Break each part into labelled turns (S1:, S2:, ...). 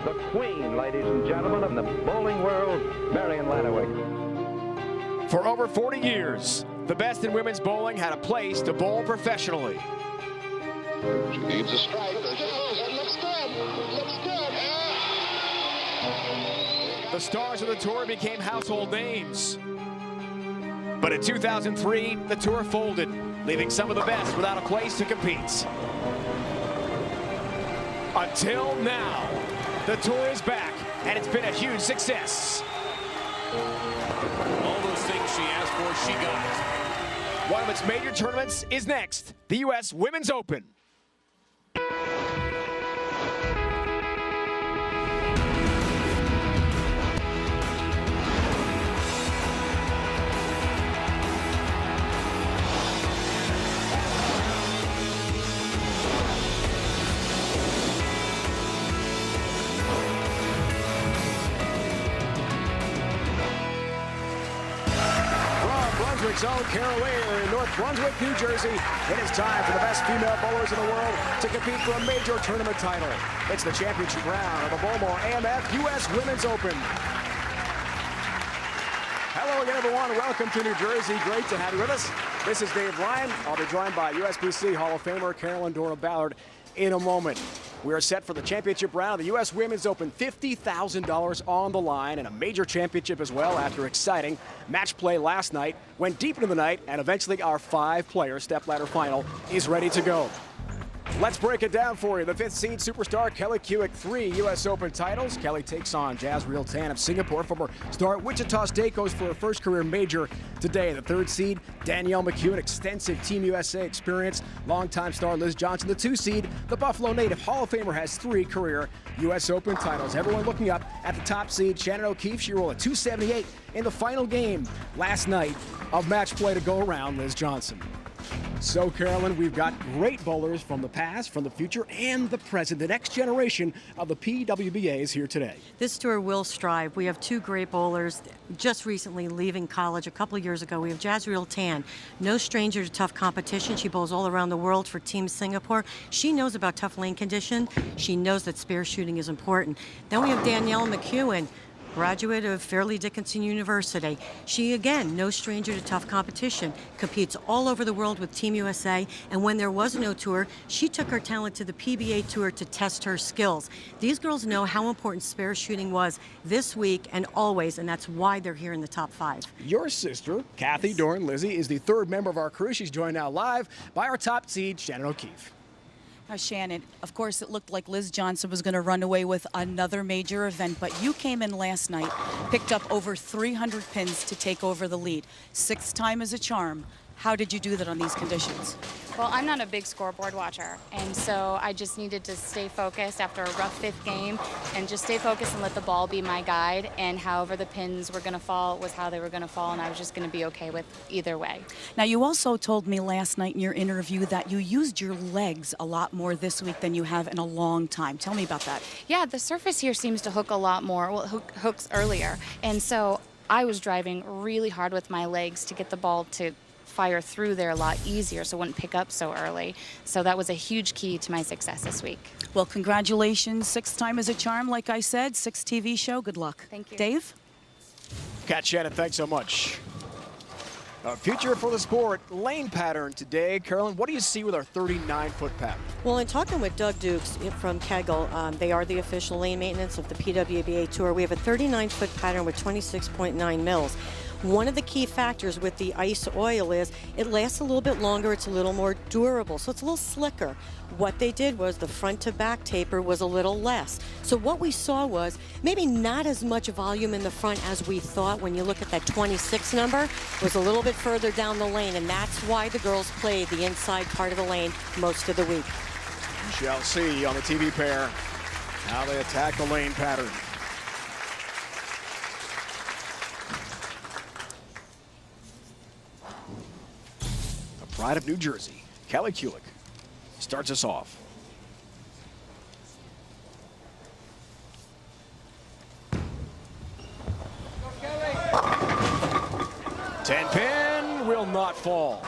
S1: the queen, ladies and gentlemen, of the bowling world, Marion Lanaway.
S2: For over 40 years, the best in women's bowling had a place to bowl professionally.
S3: She needs a strike. It looks good. It looks good.
S2: The stars of the tour became household names. But in 2003, the tour folded, leaving some of the best without a place to compete. Until now, the tour is back, and it's been a huge success.
S4: All those things she asked for, she got.
S2: One of its major tournaments is next, the U.S. Women's Open. Brunswick's own Carol Lear in North Brunswick, New Jersey. It is time for the best female bowlers in the world to compete for a major tournament title. It's the championship round of the Bowlmor AMF U.S. Women's Open. Hello again, everyone. Welcome to New Jersey. Great to have you with us. This is Dave Ryan. I'll be joined by USBC Hall of Famer Carolyn Ballard in a moment. We are set for the championship round of the U.S. Women's Open. $50,000 on the line and a major championship as well after exciting match play last night. Went deep into the night, and eventually our 5-player stepladder final is ready to go. Let's break it down for you. The 5th seed superstar Kelly Kuick, 3 U.S. Open titles. Kelly takes on Jasreel Tan of Singapore. Former star at Wichita State goes for her first career major today. The 3rd seed Danielle McEwen, extensive Team USA experience. Longtime star Liz Johnson, the 2 seed. The Buffalo native Hall of Famer has 3 career U.S. Open titles. Everyone looking up at the top seed Shannon O'Keefe. She rolled a 278 in the final game last night of match play to go around Liz Johnson. So, Carolyn, we've got great bowlers from the past, from the future, and the present. The next generation of the PWBA is here today.
S5: This tour will strive. We have 2 great bowlers just recently leaving college a couple years ago. We have Jasreel Tan, no stranger to tough competition. She bowls all around the world for Team Singapore. She knows about tough lane condition. She knows that spare shooting is important. Then we have Danielle McEwen, graduate of Fairleigh Dickinson University. She, again, no stranger to tough competition, competes all over the world with Team USA, and when there was no tour, she took her talent to the PBA Tour to test her skills. These girls know how important spare shooting was this week and always, and that's why they're here in the top 5.
S2: Your sister, Kathy Dorn Lizzie, is the 3rd member of our crew. She's joined now live by our top seed, Shannon O'Keefe.
S6: Shannon, of course, it looked like Liz Johnson was going to run away with another major event, but you came in last night, picked up over 300 pins to take over the lead. 6th time is a charm. How did you do that on these conditions?
S7: Well, I'm not a big scoreboard watcher, and so I just needed to stay focused after a rough 5th game and just stay focused and let the ball be my guide, and however the pins were going to fall was how they were going to fall, and I was just going to be okay with either way.
S6: Now, you also told me last night in your interview that you used your legs a lot more this week than you have in a long time. Tell me about that.
S7: Yeah, the surface here seems to hook a lot more, well, it hooks earlier, and so I was driving really hard with my legs to get the ball to fire through there a lot easier so it wouldn't pick up so early. So that was a huge key to my success this week.
S6: Well, congratulations. 6th time is a charm, like I said. 6th TV show. Good luck.
S7: Thank you.
S6: Dave?
S2: Kat Shannon, thanks so much. Our future for the sport, lane pattern today. Carolyn, what do you see with our 39-foot pattern?
S5: Well, in talking with Doug Dukes from Kegel, they are the official lane maintenance of the PWBA Tour. We have a 39-foot pattern with 26.9 mils. One of the key factors with the ice oil is it lasts a little bit longer, it's a little more durable, so it's a little slicker. What they did was the front to back taper was a little less. So what we saw was maybe not as much volume in the front as we thought. When you look at that 26 number, it was a little bit further down the lane, and that's why the girls played the inside part of the lane most of the week.
S2: We shall see on the TV pair how they attack the lane pattern. Pride of New Jersey, Kelly Kuick starts us off. Go, Kelly. 10 pin will not fall.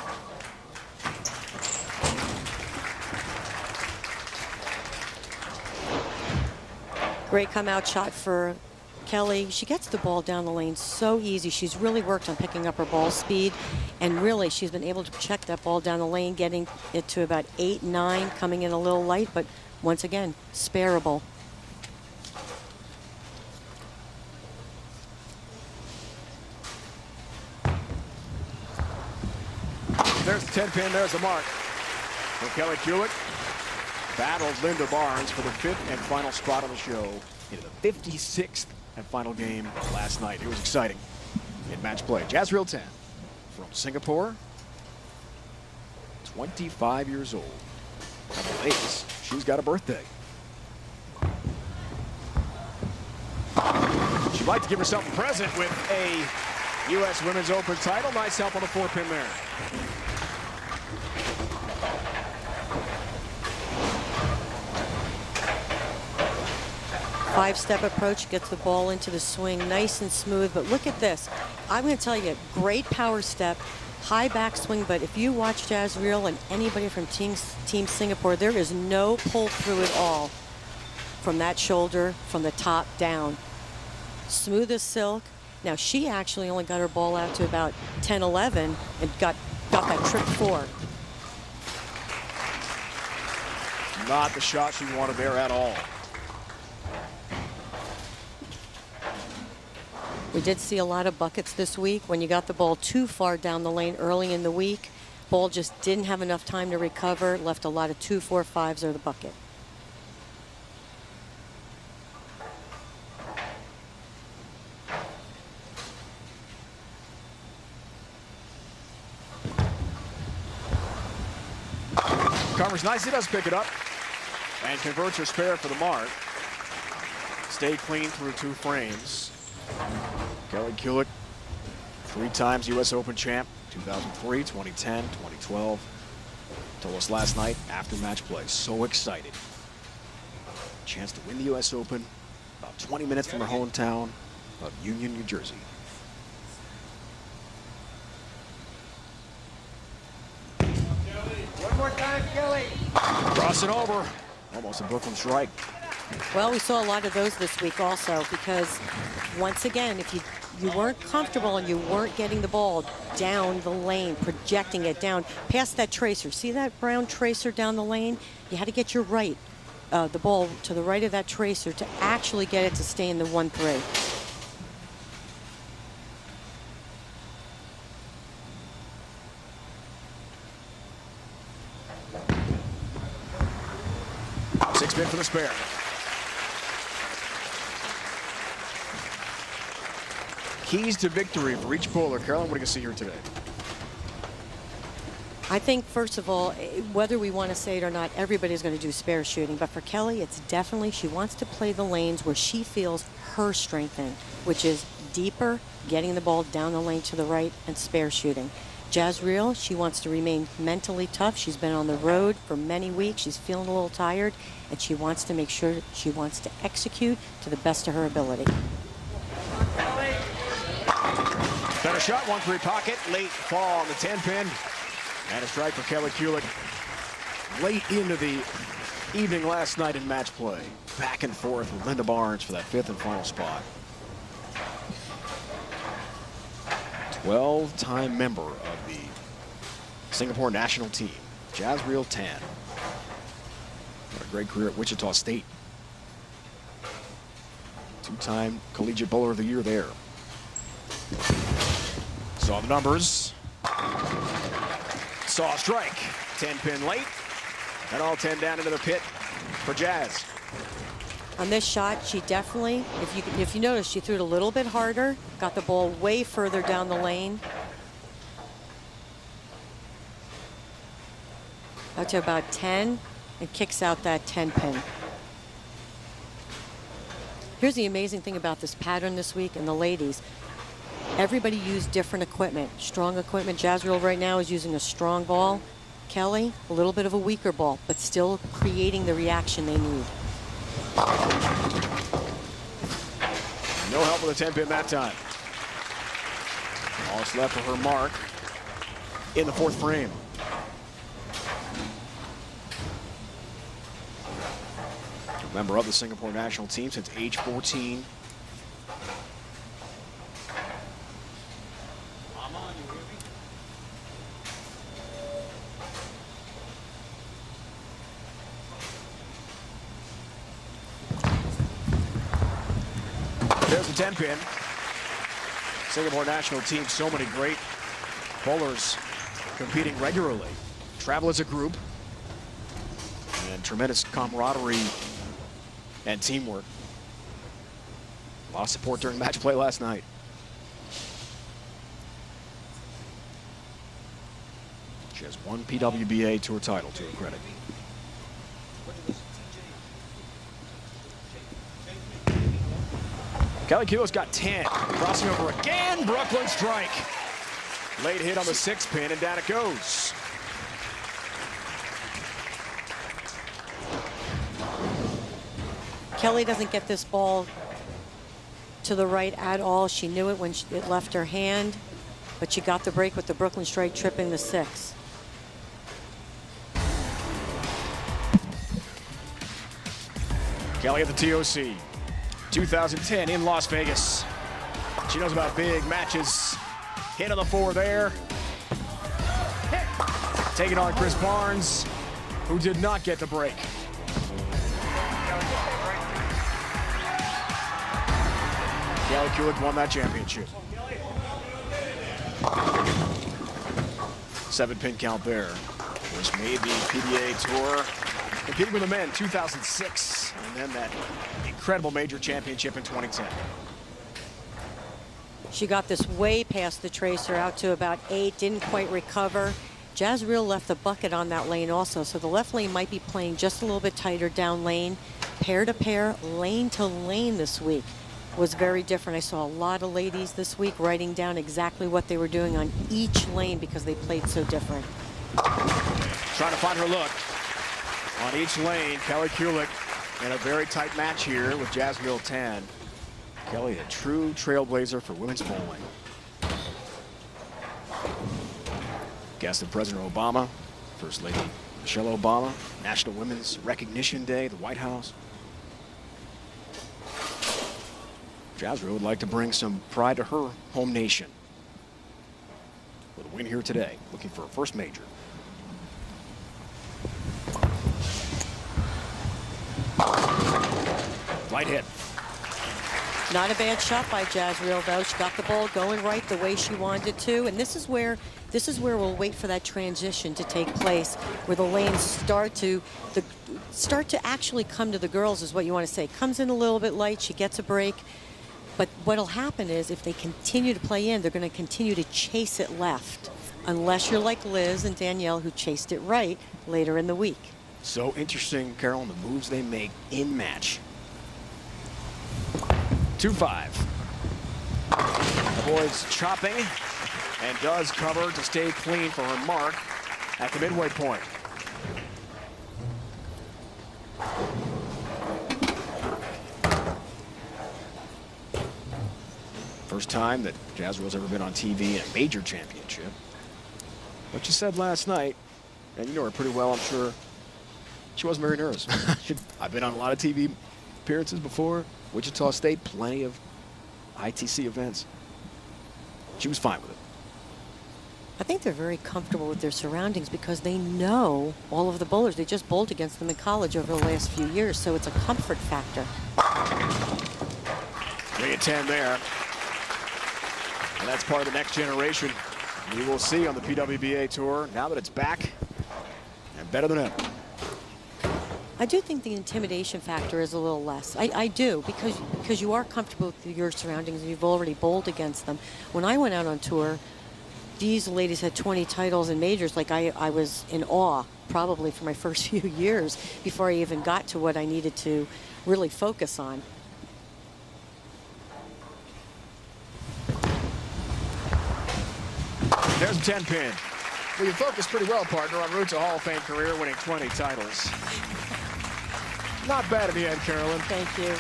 S5: Great come out shot for Kelly. She gets the ball down the lane so easy. She's really worked on picking up her ball speed, and really she's been able to check that ball down the lane, getting it to about 8, 9, coming in a little light, but once again, spareable.
S2: There's the 10 pin, there's the mark. For Kelly Kulick, battles Linda Barnes for the 5th and final spot on the show in the 56th and final game last night. It was exciting in match play. Jazreel Tan from Singapore, 25 years old. Couple days, she's got a birthday. She'd like to give herself a present with a U.S. Women's Open title. Nice help on the 4-pin there.
S5: Five-step approach, gets the ball into the swing nice and smooth, but look at this. I'm going to tell you, great power step, high backswing, but if you watch Jazreel and anybody from Team Singapore, there is no pull through at all from that shoulder, from the top down. Smooth as silk. Now, she actually only got her ball out to about 10, 11 and got that trick 4.
S2: Not the shot she wanted there at all.
S5: We did see a lot of buckets this week when you got the ball too far down the lane early in the week. Ball just didn't have enough time to recover, left a lot of 2, 4, 5s or the bucket.
S2: Covers nicely, does pick it up and converts her spare for the mark. Stayed clean through 2 frames. Kelly Kulick, 3 times U.S. Open champ, 2003, 2010, 2012. Told us last night after match play, so excited. Chance to win the U.S. Open, about 20 minutes from her hometown of Union, New Jersey.
S1: One more time, Kelly.
S2: Crossing over, almost a Brooklyn strike.
S5: Well, we saw a lot of those this week also because, once again, if you weren't comfortable and you weren't getting the ball down the lane, projecting it down past that tracer. See that brown tracer down the lane? You had to get your the ball to the right of that tracer to actually get it to stay in the 1-3.
S2: Six bid for the spare. Keys to victory for each bowler. Carolyn, what do you see here today?
S5: I think, first of all, whether we want to say it or not, everybody's going to do spare shooting. But for Kelly, it's definitely, she wants to play the lanes where she feels her strength in, which is deeper, getting the ball down the lane to the right, and spare shooting. Jazreel, she wants to remain mentally tough. She's been on the road for many weeks. She's feeling a little tired, and she wants to make sure she wants to execute to the best of her ability.
S2: Better shot, 1-3 pocket, late fall on the 10-pin. And a strike for Kelly Kulick. Late into the evening last night in match play. Back and forth with Linda Barnes for that 5th and final spot. 12-time member of the Singapore national team, Jazreel Tan. What a great career at Wichita State. 2-time Collegiate Bowler of the Year there. Saw the numbers. Saw a strike. 10-pin late. And all 10 down into the pit for Jazz.
S5: On this shot, she definitely, if you notice, she threw it a little bit harder, got the ball way further down the lane. Up to about 10, and kicks out that 10-pin. Here's the amazing thing about this pattern this week and the ladies. Everybody used different equipment. Strong equipment. Jazreel right now is using a strong ball. Kelly, a little bit of a weaker ball, but still creating the reaction they need.
S2: No help with a 10-pin that time. All that's left for her mark in the 4th frame. Member of the Singapore national team since age 14. There's the 10-pin. Singapore national team, so many great bowlers competing regularly. Travel as a group. And tremendous camaraderie and teamwork. A lot of support during match play last night. She has one PWBA Tour title to her credit. Kelly Kulik's got 10. Crossing over again, Brooklyn strike. Late hit on the 6-pin, and down it goes.
S5: Kelly doesn't get this ball to the right at all. She knew it when it left her hand, but she got the break with the Brooklyn strike, tripping the 6.
S2: Kelly at the TOC. 2010 in Las Vegas. She knows about big matches. Hit on the 4 there. Taking on Chris Barnes, who did not get the break. Kelly Kulik won that championship. 7-pin count there, which made the PDA Tour. Competing with the men 2006, and then that incredible major championship in 2010.
S5: She got this way past the tracer out to about 8, didn't quite recover. Jazreel left the bucket on that lane also, so the left lane might be playing just a little bit tighter down lane. Pair to pair, lane to lane this week was very different. I saw a lot of ladies this week writing down exactly what they were doing on each lane because they played so different.
S2: Trying to find her look on each lane. Kelly Kulik in a very tight match here with Jazreel Tan. Kelly, a true trailblazer for women's bowling. Guest of President Obama, First Lady Michelle Obama, National Women's Recognition Day, the White House. Jazreel would like to bring some pride to her home nation. With a win here today, looking for her first major. Light hit.
S5: Not a bad shot by Jazreel, though. She got the ball going right the way she wanted to, and this is where we'll wait for that transition to take place, where the lanes start to actually come to the girls, is what you want to say. Comes in a little bit light, she gets a break, but what'll happen is if they continue to play in, they're going to continue to chase it left, unless you're like Liz and Danielle, who chased it right later in the week.
S2: So interesting, Carol, the moves they make in match. 2-5. Avoids chopping and does cover to stay clean for her mark at the midway point. First time that Jazreel's ever been on TV in a major championship. But she said last night, and you know her pretty well, I'm sure, she wasn't very nervous. I've been on a lot of TV appearances before. Wichita State, plenty of ITC events. She was fine with it.
S5: I think they're very comfortable with their surroundings because they know all of the bowlers. They just bowled against them in college over the last few years, so it's a comfort factor.
S2: 3-10 there. And that's part of the next generation we will see on the PWBA Tour now that it's back and better than ever.
S5: I do think the intimidation factor is a little less. I do, because you are comfortable with your surroundings and you've already bowled against them. When I went out on tour, these ladies had 20 titles in majors. Like I was in awe, probably for my first few years before I even got to what I needed to really focus on.
S2: There's a 10-pin. Well, you focused pretty well, partner, on route to Hall of Fame career, winning 20 titles. Not bad in the end, Carolyn.
S5: Thank you.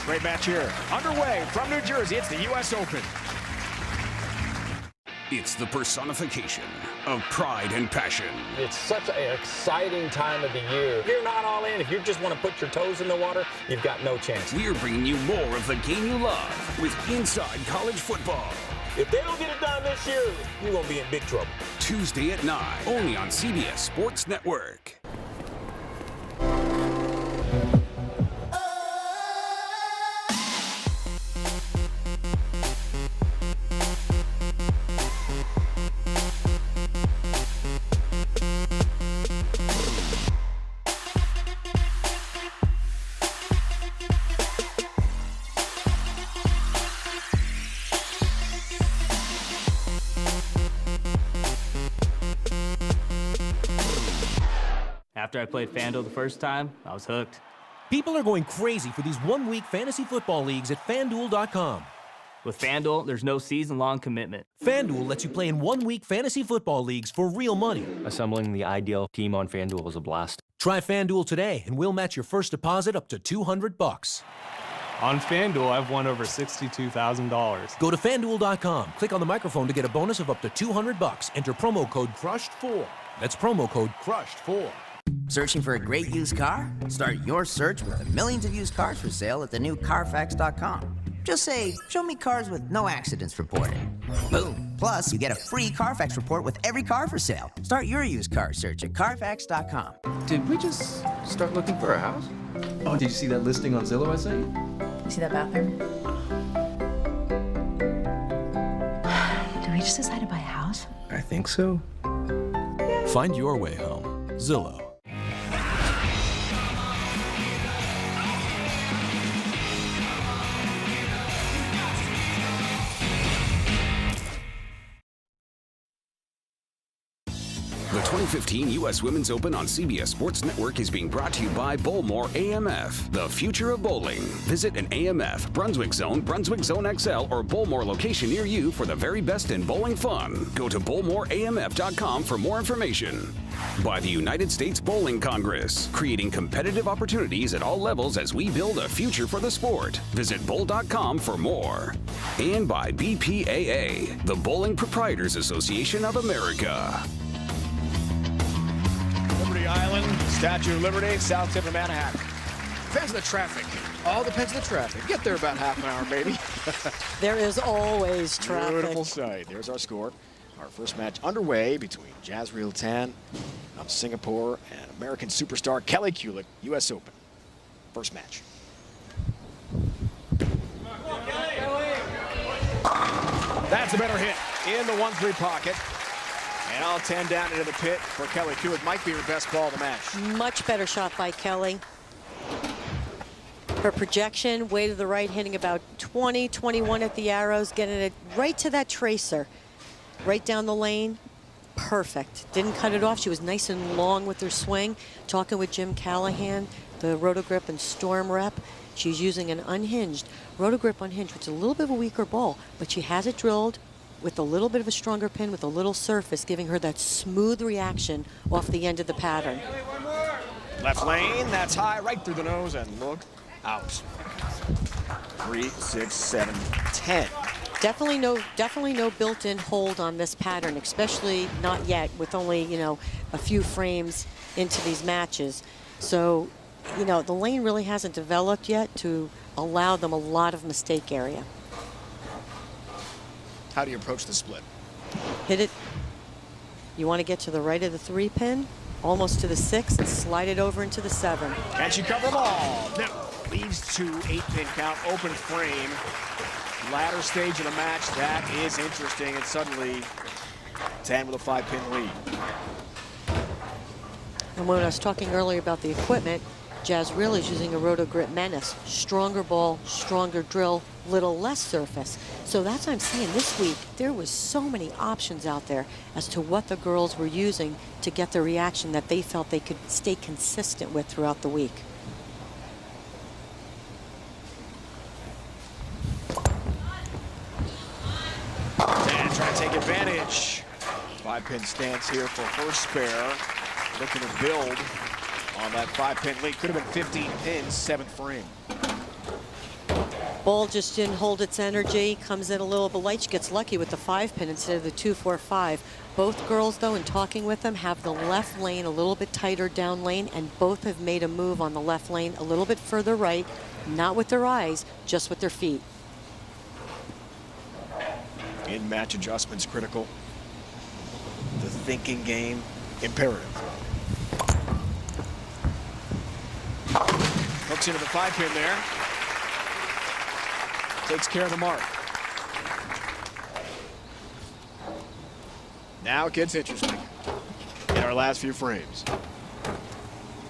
S2: Great match here. Underway from New Jersey, it's the U.S. Open.
S8: It's the personification of pride and passion.
S9: It's such an exciting time of the year. If you're not all in, if you just want to put your toes in the water, you've got no chance.
S8: We're bringing you more of the game you love with Inside College Football.
S9: If they don't get it done this year, you're going to be in big trouble.
S8: Tuesday at 9, only on CBS Sports Network.
S10: After I played FanDuel the first time, I was hooked.
S11: People are going crazy for these one-week fantasy football leagues at FanDuel.com.
S10: With FanDuel, there's no season-long commitment.
S11: FanDuel lets you play in one-week fantasy football leagues for real money.
S12: Assembling the ideal team on FanDuel was a blast.
S11: Try FanDuel today, and we'll match your first deposit up to $200.
S13: On FanDuel, I've won over $62,000.
S11: Go to FanDuel.com, click on the microphone to get a bonus of up to $200. Enter promo code CRUSHED4. That's promo code CRUSHED4.
S14: Searching for a great used car? Start your search with the millions of used cars for sale at the new Carfax.com. Just say, show me cars with no accidents reported. Boom. Plus, you get a free Carfax report with every car for sale. Start your used car search at Carfax.com.
S12: Did we just start looking for a house? Oh, did you see that listing on Zillow I sent you?
S15: You see that bathroom? Did we just decide to buy a house?
S12: I think so.
S16: Find your way home. Zillow.
S8: The 2015 U.S. Women's Open on CBS Sports Network is being brought to you by Bowlmor AMF, the future of bowling. Visit an AMF, Brunswick Zone XL, or Bowlmor location near you for the very best in bowling fun. Go to bowlmoramf.com for more information. By the United States Bowling Congress, creating competitive opportunities at all levels as we build a future for the sport. Visit bowl.com for more. And by BPAA, the Bowling Proprietors Association of America.
S2: Liberty Island, Statue of Liberty, south tip of Manhattan. Depends on the traffic. All depends on the traffic. Get there about half an hour, maybe.
S5: There is always traffic.
S2: Beautiful sight. There's our score. Our first match underway between Jazreel Tan of Singapore and American superstar Kelly Kulick, U.S. Open. First match. That's a better hit in the 1-3 pocket. And all 10 down into the pit for Kelly Kulick. Might be her best ball of the match.
S5: Much better shot by Kelly. Her projection, way to the right, hitting about 20, 21 at the arrows, getting it right to that tracer. Right down the lane. Perfect. Didn't cut it off. She was nice and long with her swing. Talking with Jim Callahan, the Rotogrip and Storm rep. She's using an unhinged, Rotogrip unhinged, which is a little bit of a weaker ball, but she has it drilled with a little bit of a stronger pin with a little surface, giving her that smooth reaction off the end of the pattern.
S2: Left lane, that's high, right through the nose, and look out. 3, 6, 7, 10.
S5: Definitely no built-in hold on this pattern, especially not yet with only, a few frames into these matches. So, the lane really hasn't developed yet to allow them a lot of mistake area.
S2: How do you approach the split?
S5: Hit it. You want to get to the right of the 3 pin, almost to the 6, and slide it over into the 7.
S2: Can she cover them all? No. Leads to 8-pin count, open frame. Latter stage of the match, that is interesting, and suddenly 10 with a 5-pin lead.
S5: And when I was talking earlier about the equipment, Jazreel is using a Rotogrip Menace. Stronger ball, stronger drill, little less surface. So that's what I'm seeing this week. There was so many options out there as to what the girls were using to get the reaction that they felt they could stay consistent with throughout the week.
S2: And trying to take advantage. 5-pin stance here for her spare. Looking to build on that 5-pin lead. Could have been 15 pins, 7th frame.
S5: Ball just didn't hold its energy, comes in a little bit light. She gets lucky with the 5-pin instead of the 2-4-5. Both girls, though, in talking with them, have the left lane a little bit tighter down lane, and both have made a move on the left lane a little bit further right, not with their eyes, just with their feet.
S2: In-match adjustments critical. The thinking game imperative. Hooks into the 5-pin there. Takes care of the mark. Now it gets interesting in our last few frames.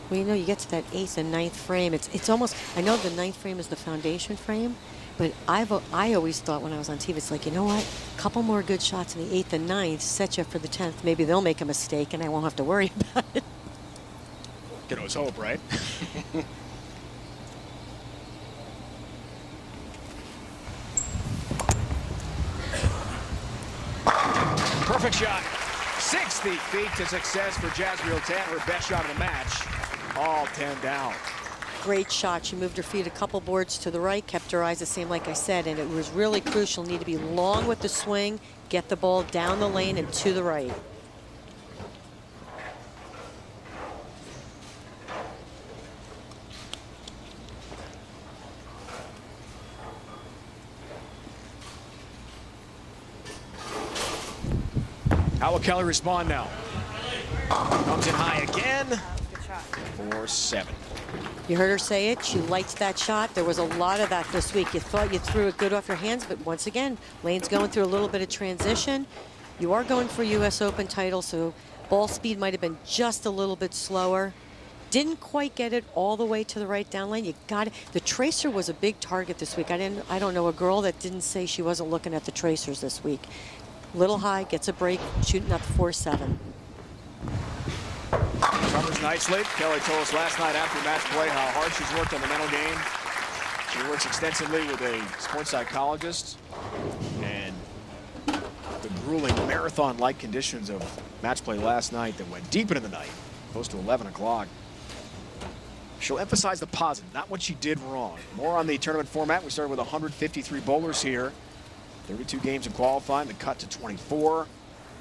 S5: Well, you know, you get to that 8th and 9th frame. It's almost, I know the 9th frame is the foundation frame, but I always thought when I was on TV, it's like, you know what? A couple more good shots in the 8th and 9th set you up for the 10th. Maybe they'll make a mistake and I won't have to worry about it.
S2: Can always hope, right? Perfect shot. 60 feet to success for Jazriel Tan, her best shot of the match. All 10 down.
S5: Great shot. She moved her feet a couple boards to the right, kept her eyes the same, like I said, and it was really crucial. Need to be long with the swing, get the ball down the lane and to the right.
S2: How will Kelly respond now? Comes in high again. For 7.
S5: You heard her say it. She liked that shot. There was a lot of that this week. You thought you threw it good off your hands, but once again, lane's going through a little bit of transition. You are going for a U.S. Open title, so ball speed might have been just a little bit slower. Didn't quite get it all the way to the right down lane. You got it. The tracer was a big target this week. I don't know a girl that didn't say she wasn't looking at the tracers this week. Little high, gets a break, shooting up 4-7.
S2: Covers nicely. Kelly told us last night after match play how hard she's worked on the mental game. She works extensively with a sports psychologist, and the grueling marathon-like conditions of match play last night that went deep into the night, close to 11 o'clock. She'll emphasize the positive, not what she did wrong. More on the tournament format. We started with 153 bowlers here. 32 games in qualifying, the cut to 24,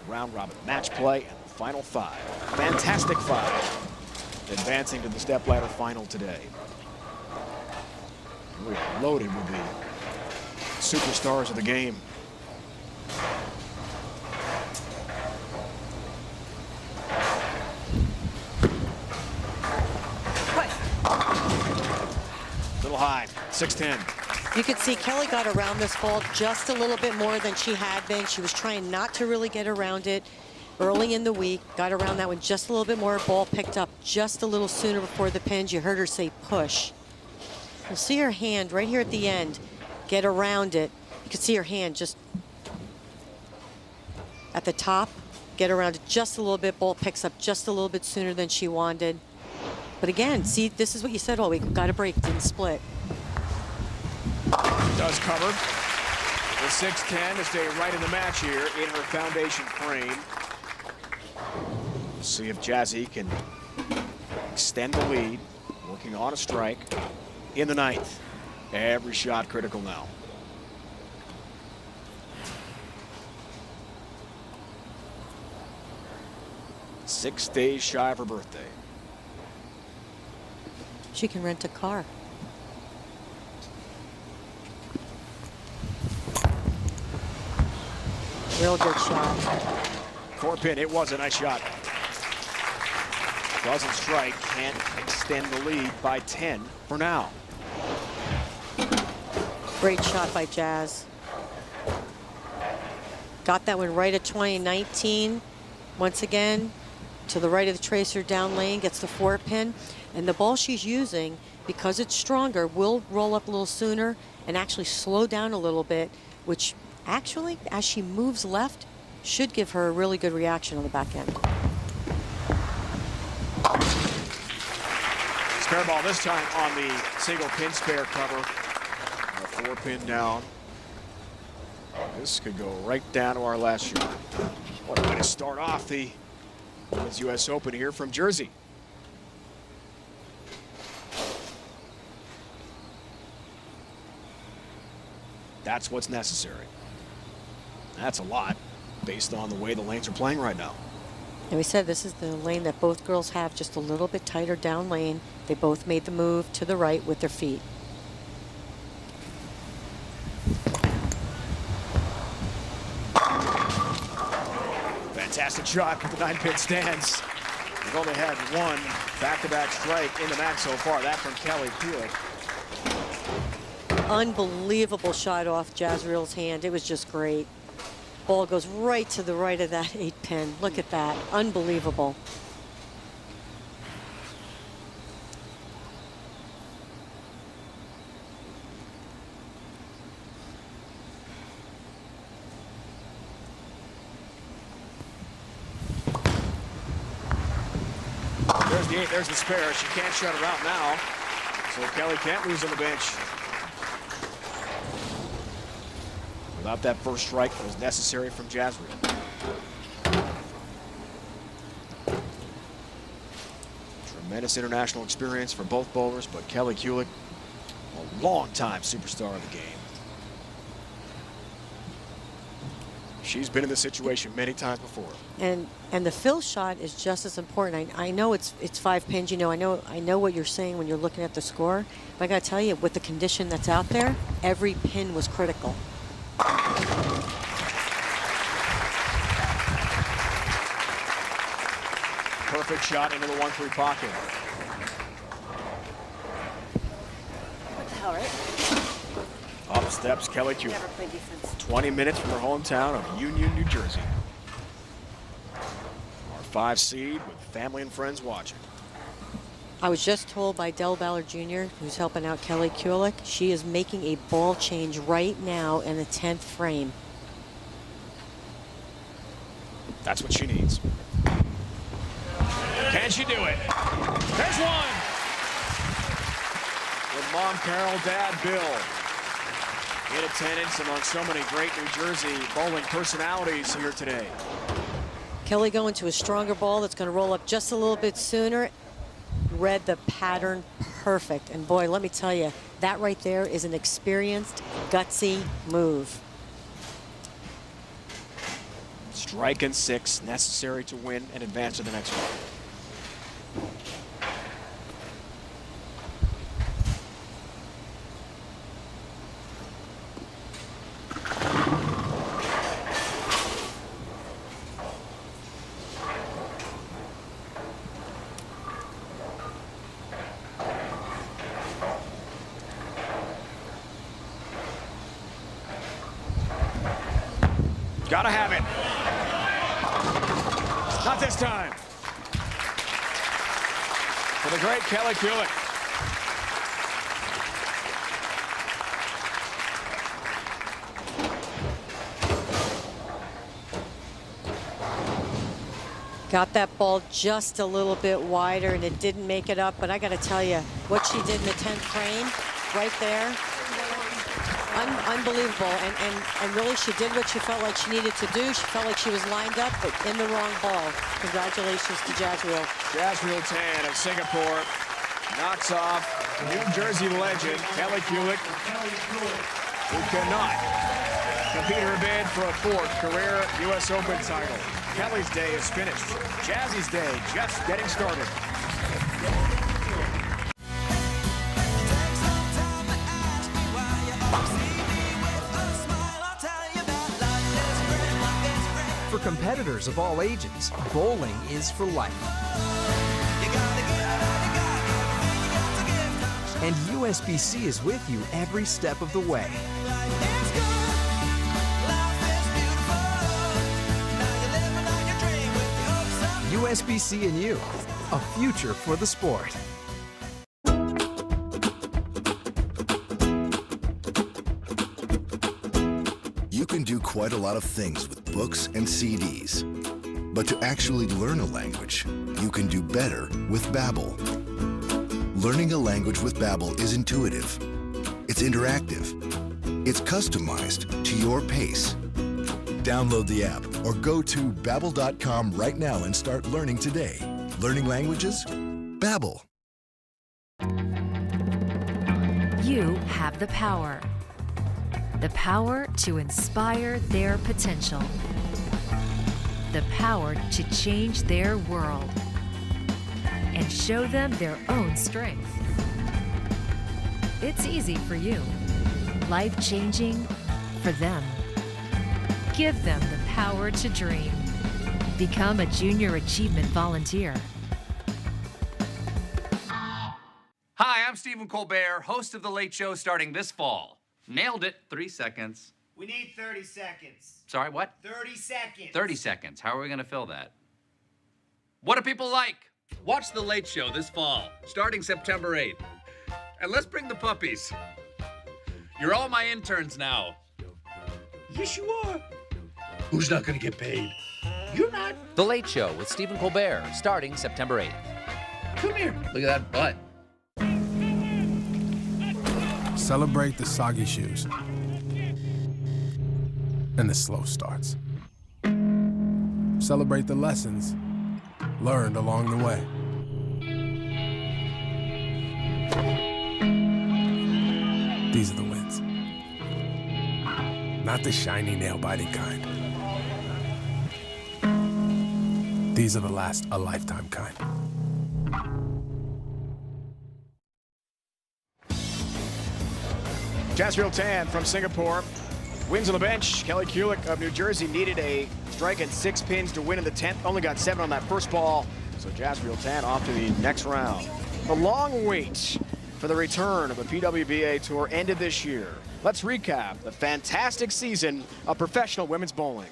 S2: round-robin match play, and the final 5. Fantastic 5, advancing to the step-ladder final today. We're loaded with the superstars of the game. Little high, 6-10.
S5: You could see Kelly got around this ball just a little bit more than she had been. She was trying not to really get around it early in the week. Got around that one just a little bit more. Ball picked up just a little sooner before the pins. You heard her say push. You'll see her hand right here at the end get around it. You can see her hand just at the top, get around it just a little bit. Ball picks up just a little bit sooner than she wanted. But again, see, this is what you said all week. Got a break, didn't split.
S2: Does cover. The 6-10 to stay right in the match here in her foundation frame. We'll see if Jazzy can extend the lead, working on a strike in the 9th. Every shot critical now. Six days shy of her birthday.
S5: She can rent a car. Real good shot.
S2: 4-pin, it was a nice shot. Doesn't strike, can't extend the lead by 10 for now.
S5: Great shot by Jazz. Got that one right at 2019. Once again, to the right of the tracer down lane, gets the 4-pin. And the ball she's using, because it's stronger, will roll up a little sooner and actually slow down a little bit, which actually, as she moves left, should give her a really good reaction on the back end.
S2: Spare ball this time on the single pin spare cover. A 4-pin down. This could go right down to our last shot. What a way to start off the Women's U.S. Open here from Jersey. That's what's necessary. That's a lot based on the way the lanes are playing right now.
S5: And we said this is the lane that both girls have, just a little bit tighter down lane. They both made the move to the right with their feet.
S2: Fantastic shot at the 9-pin stands. They've only had one back-to-back strike in the match so far. That from Kelly Kulik.
S5: Unbelievable shot off Jazreel's hand. It was just great. Ball goes right to the right of that 8-pin. Look at that. Unbelievable.
S2: There's the 8, there's the spare. She can't shut her out now. So Kelly can't lose on the bench. Without that first strike that was necessary from Jazreel. Tremendous international experience for both bowlers, but Kelly Kulik, a long-time superstar of the game. She's been in this situation many times before.
S5: And the fill shot is just as important. I know it's 5 pins. You know, I know what you're saying when you're looking at the score. But I got to tell you, with the condition that's out there, every pin was critical.
S2: Perfect shot into the 1-3 pocket.
S5: What the hell, right?
S2: Up steps Kelly Kulik.
S5: Never played defense.
S2: 20 minutes from her hometown of Union, New Jersey. Our 5 seed with family and friends watching.
S5: I was just told by Del Ballard Jr., who's helping out Kelly Kulik, she is making a ball change right now in the 10th frame.
S2: That's what she needs. Can she do it? There's one! With Mom Carol, Dad Bill in attendance among so many great New Jersey bowling personalities here today.
S5: Kelly going to a stronger ball that's going to roll up just a little bit sooner. Read the pattern perfect. And boy, let me tell you, that right there is an experienced, gutsy move.
S2: Strike and 6 necessary to win and advance to the next round. Gotta have it. Not this time. For the great Kelly Kulik.
S5: Got that ball just a little bit wider, and it didn't make it up. But I got to tell you, what she did in the 10th frame, right there, unbelievable. And really, she did what she felt like she needed to do. She felt like she was lined up, but in the wrong ball. Congratulations to Jazreel.
S2: Jazreel Tan of Singapore knocks off New Jersey legend Kelly Kulik, who cannot compete her bid for a 4th career U.S. Open title. Kelly's day is finished. Jazzy's day just getting started.
S17: For competitors of all ages, bowling is for life. And USBC is with you every step of the way. USBC and you, a future for the sport.
S18: You can do quite a lot of things with books and CDs. But to actually learn a language, you can do better with Babbel. Learning a language with Babbel is intuitive. It's interactive. It's customized to your pace. Download the app or go to Babbel.com right now and start learning today. Learning languages? Babbel.
S19: You have the power. The power to inspire their potential. The power to change their world and show them their own strength. It's easy for you. Life-changing for them. Give them the power to dream. Become a Junior Achievement Volunteer.
S20: Hi, I'm Stephen Colbert, host of The Late Show starting this fall. Nailed it. 3 seconds.
S21: We need 30 seconds.
S20: Sorry, what?
S21: 30 seconds.
S20: 30 seconds. How are we going to fill that? What do people like? Watch The Late Show this fall, starting September 8th. And let's bring the puppies. You're all my interns now. Yes, you are. Who's not going to get paid? You're not.
S22: The Late Show with Stephen Colbert, starting September 8th.
S20: Come here. Look at that butt.
S23: Celebrate the soggy shoes and the slow starts. Celebrate the lessons learned along the way. These are the wins. Not the shiny, nail-biting kind. These are the last a lifetime kind.
S2: Jazriel Tan from Singapore wins on the bench. Kelly Kulick of New Jersey needed a strike and 6 pins to win in the 10th. Only got 7 on that first ball. So Jazriel Tan off to the next round. The long wait for the return of the PWBA Tour ended this year. Let's recap the fantastic season of professional women's bowling.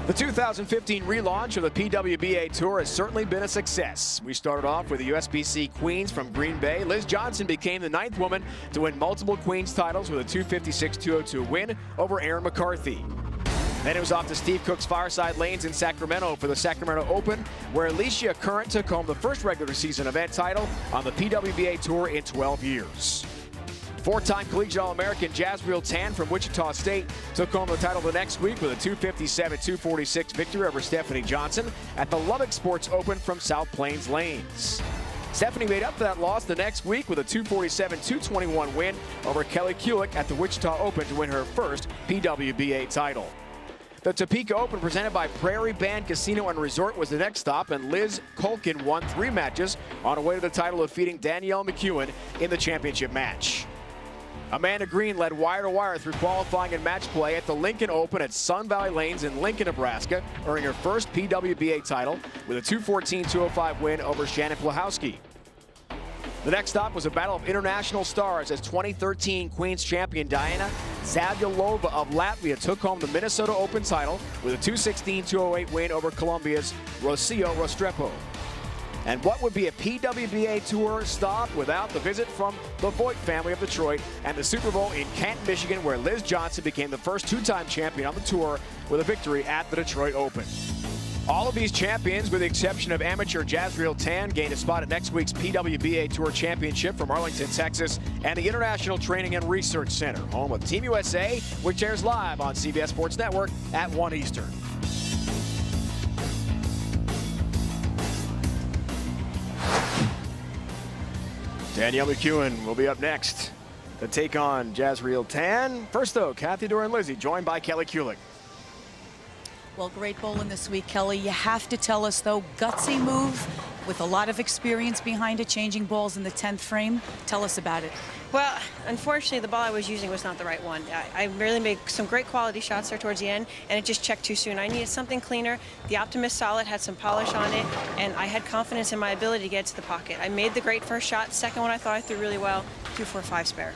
S2: The 2015 relaunch of the PWBA Tour has certainly been a success. We started off with the USBC Queens from Green Bay. Liz Johnson became the 9th woman to win multiple Queens titles with a 256-202 win over Aaron McCarthy. Then it was off to Steve Cook's Fireside Lanes in Sacramento for the Sacramento Open, where Alicia Current took home the first regular season event title on the PWBA Tour in 12 years. 4-time collegiate All-American Jazriel Tan from Wichita State took home the title the next week with a 257-246 victory over Stephanie Johnson at the Lubbock Sports Open from South Plains Lanes. Stephanie made up for that loss the next week with a 247-221 win over Kelly Kulick at the Wichita Open to win her first PWBA title. The Topeka Open, presented by Prairie Band Casino and Resort, was the next stop, and Liz Colkin won 3 matches on her way to the title, defeating Danielle McEwen in the championship match. Amanda Green led wire-to-wire through qualifying and match play at the Lincoln Open at Sun Valley Lanes in Lincoln, Nebraska, earning her first PWBA title with a 214-205 win over Shannon Plahowski. The next stop was a battle of international stars as 2013 Queens champion Diana Zavyalova of Latvia took home the Minnesota Open title with a 216-208 win over Colombia's Rocio Restrepo. And what would be a PWBA Tour stop without the visit from the Voigt family of Detroit and the Super Bowl in Canton, Michigan, where Liz Johnson became the first 2-time champion on the tour with a victory at the Detroit Open. All of these champions, with the exception of amateur Jazriel Tan, gained a spot at next week's PWBA Tour Championship from Arlington, Texas, and the International Training and Research Center, home of Team USA, which airs live on CBS Sports Network at 1 Eastern. Danielle McEwen will be up next to take on Jazriel Tan. First, though, Kathy Doran-Lizzie, joined by Kelly Kulick.
S6: Well, great bowling this week, Kelly. You have to tell us, though, gutsy move with a lot of experience behind it, changing balls in the 10th frame. Tell us about it.
S24: Well, unfortunately, the ball I was using was not the right one. I really made some great quality shots there towards the end, and it just checked too soon. I needed something cleaner. The Optimist Solid had some polish on it, and I had confidence in my ability to get to the pocket. I made the great first shot. Second one I thought I threw really well. 2-4-5 spare.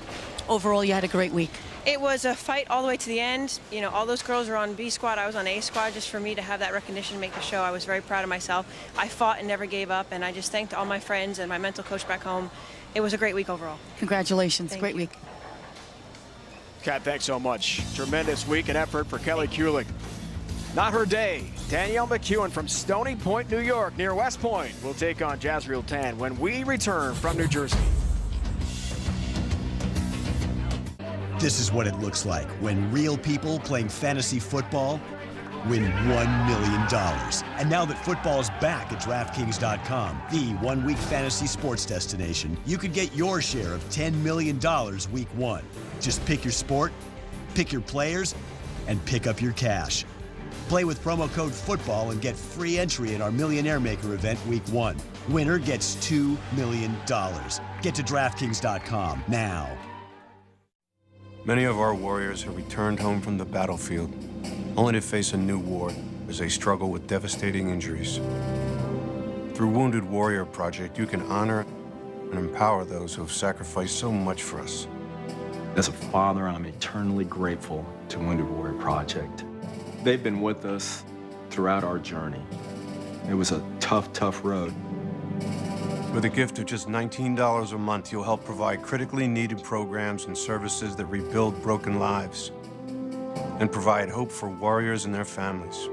S6: Overall, you had a great week.
S24: It was a fight all the way to the end. You know, all those girls were on B squad. I was on A squad. Just for me to have that recognition and make the show, I was very proud of myself. I fought and never gave up, and I just thanked all my friends and my mental coach back home. It was a great week overall.
S6: Congratulations. Great week.
S2: Kat, thanks so much. Tremendous week and effort for Kelly Kulick. Not her day. Danielle McEwen from Stony Point, New York, near West Point, will take on Jazriel Tan when we return from New Jersey.
S25: This is what it looks like when real people playing fantasy football win $1 million. And now that football is back at DraftKings.com, the one-week fantasy sports destination, you could get your share of $10 million week 1. Just pick your sport pick your players, and pick up your cash. Play with promo code FOOTBALL and get free entry in our Millionaire Maker event week 1. Winner gets $2 million. Get to DraftKings.com now.
S1: Many of our warriors have returned home from the battlefield, only to face a new war as they struggle with devastating injuries. Through Wounded Warrior Project, you can honor and empower those who have sacrificed so much for us.
S12: As a father, I'm eternally grateful to Wounded Warrior Project. They've been with us throughout our journey. It was a tough, tough road.
S1: With a gift of just $19 a month, you'll help provide critically needed programs and services that rebuild broken lives and provide hope for warriors and their families.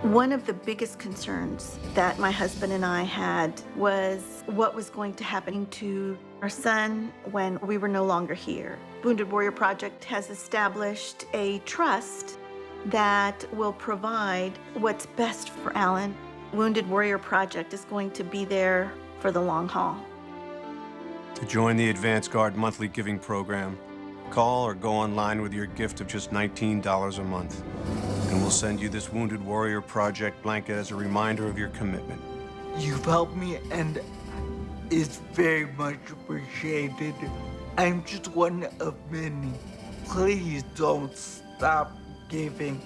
S3: One of the biggest concerns that my husband and I had was what was going to happen to our son when we were no longer here. Wounded Warrior Project has established a trust that will provide what's best for Alan. Wounded Warrior Project is going to be there for the long haul.
S1: To join the Advance Guard monthly giving program, call or go online with your gift of just $19 a month. And we'll send you this Wounded Warrior Project blanket as a reminder of your commitment.
S4: You've helped me, and it's very much appreciated. I'm just one of many. Please don't stop giving.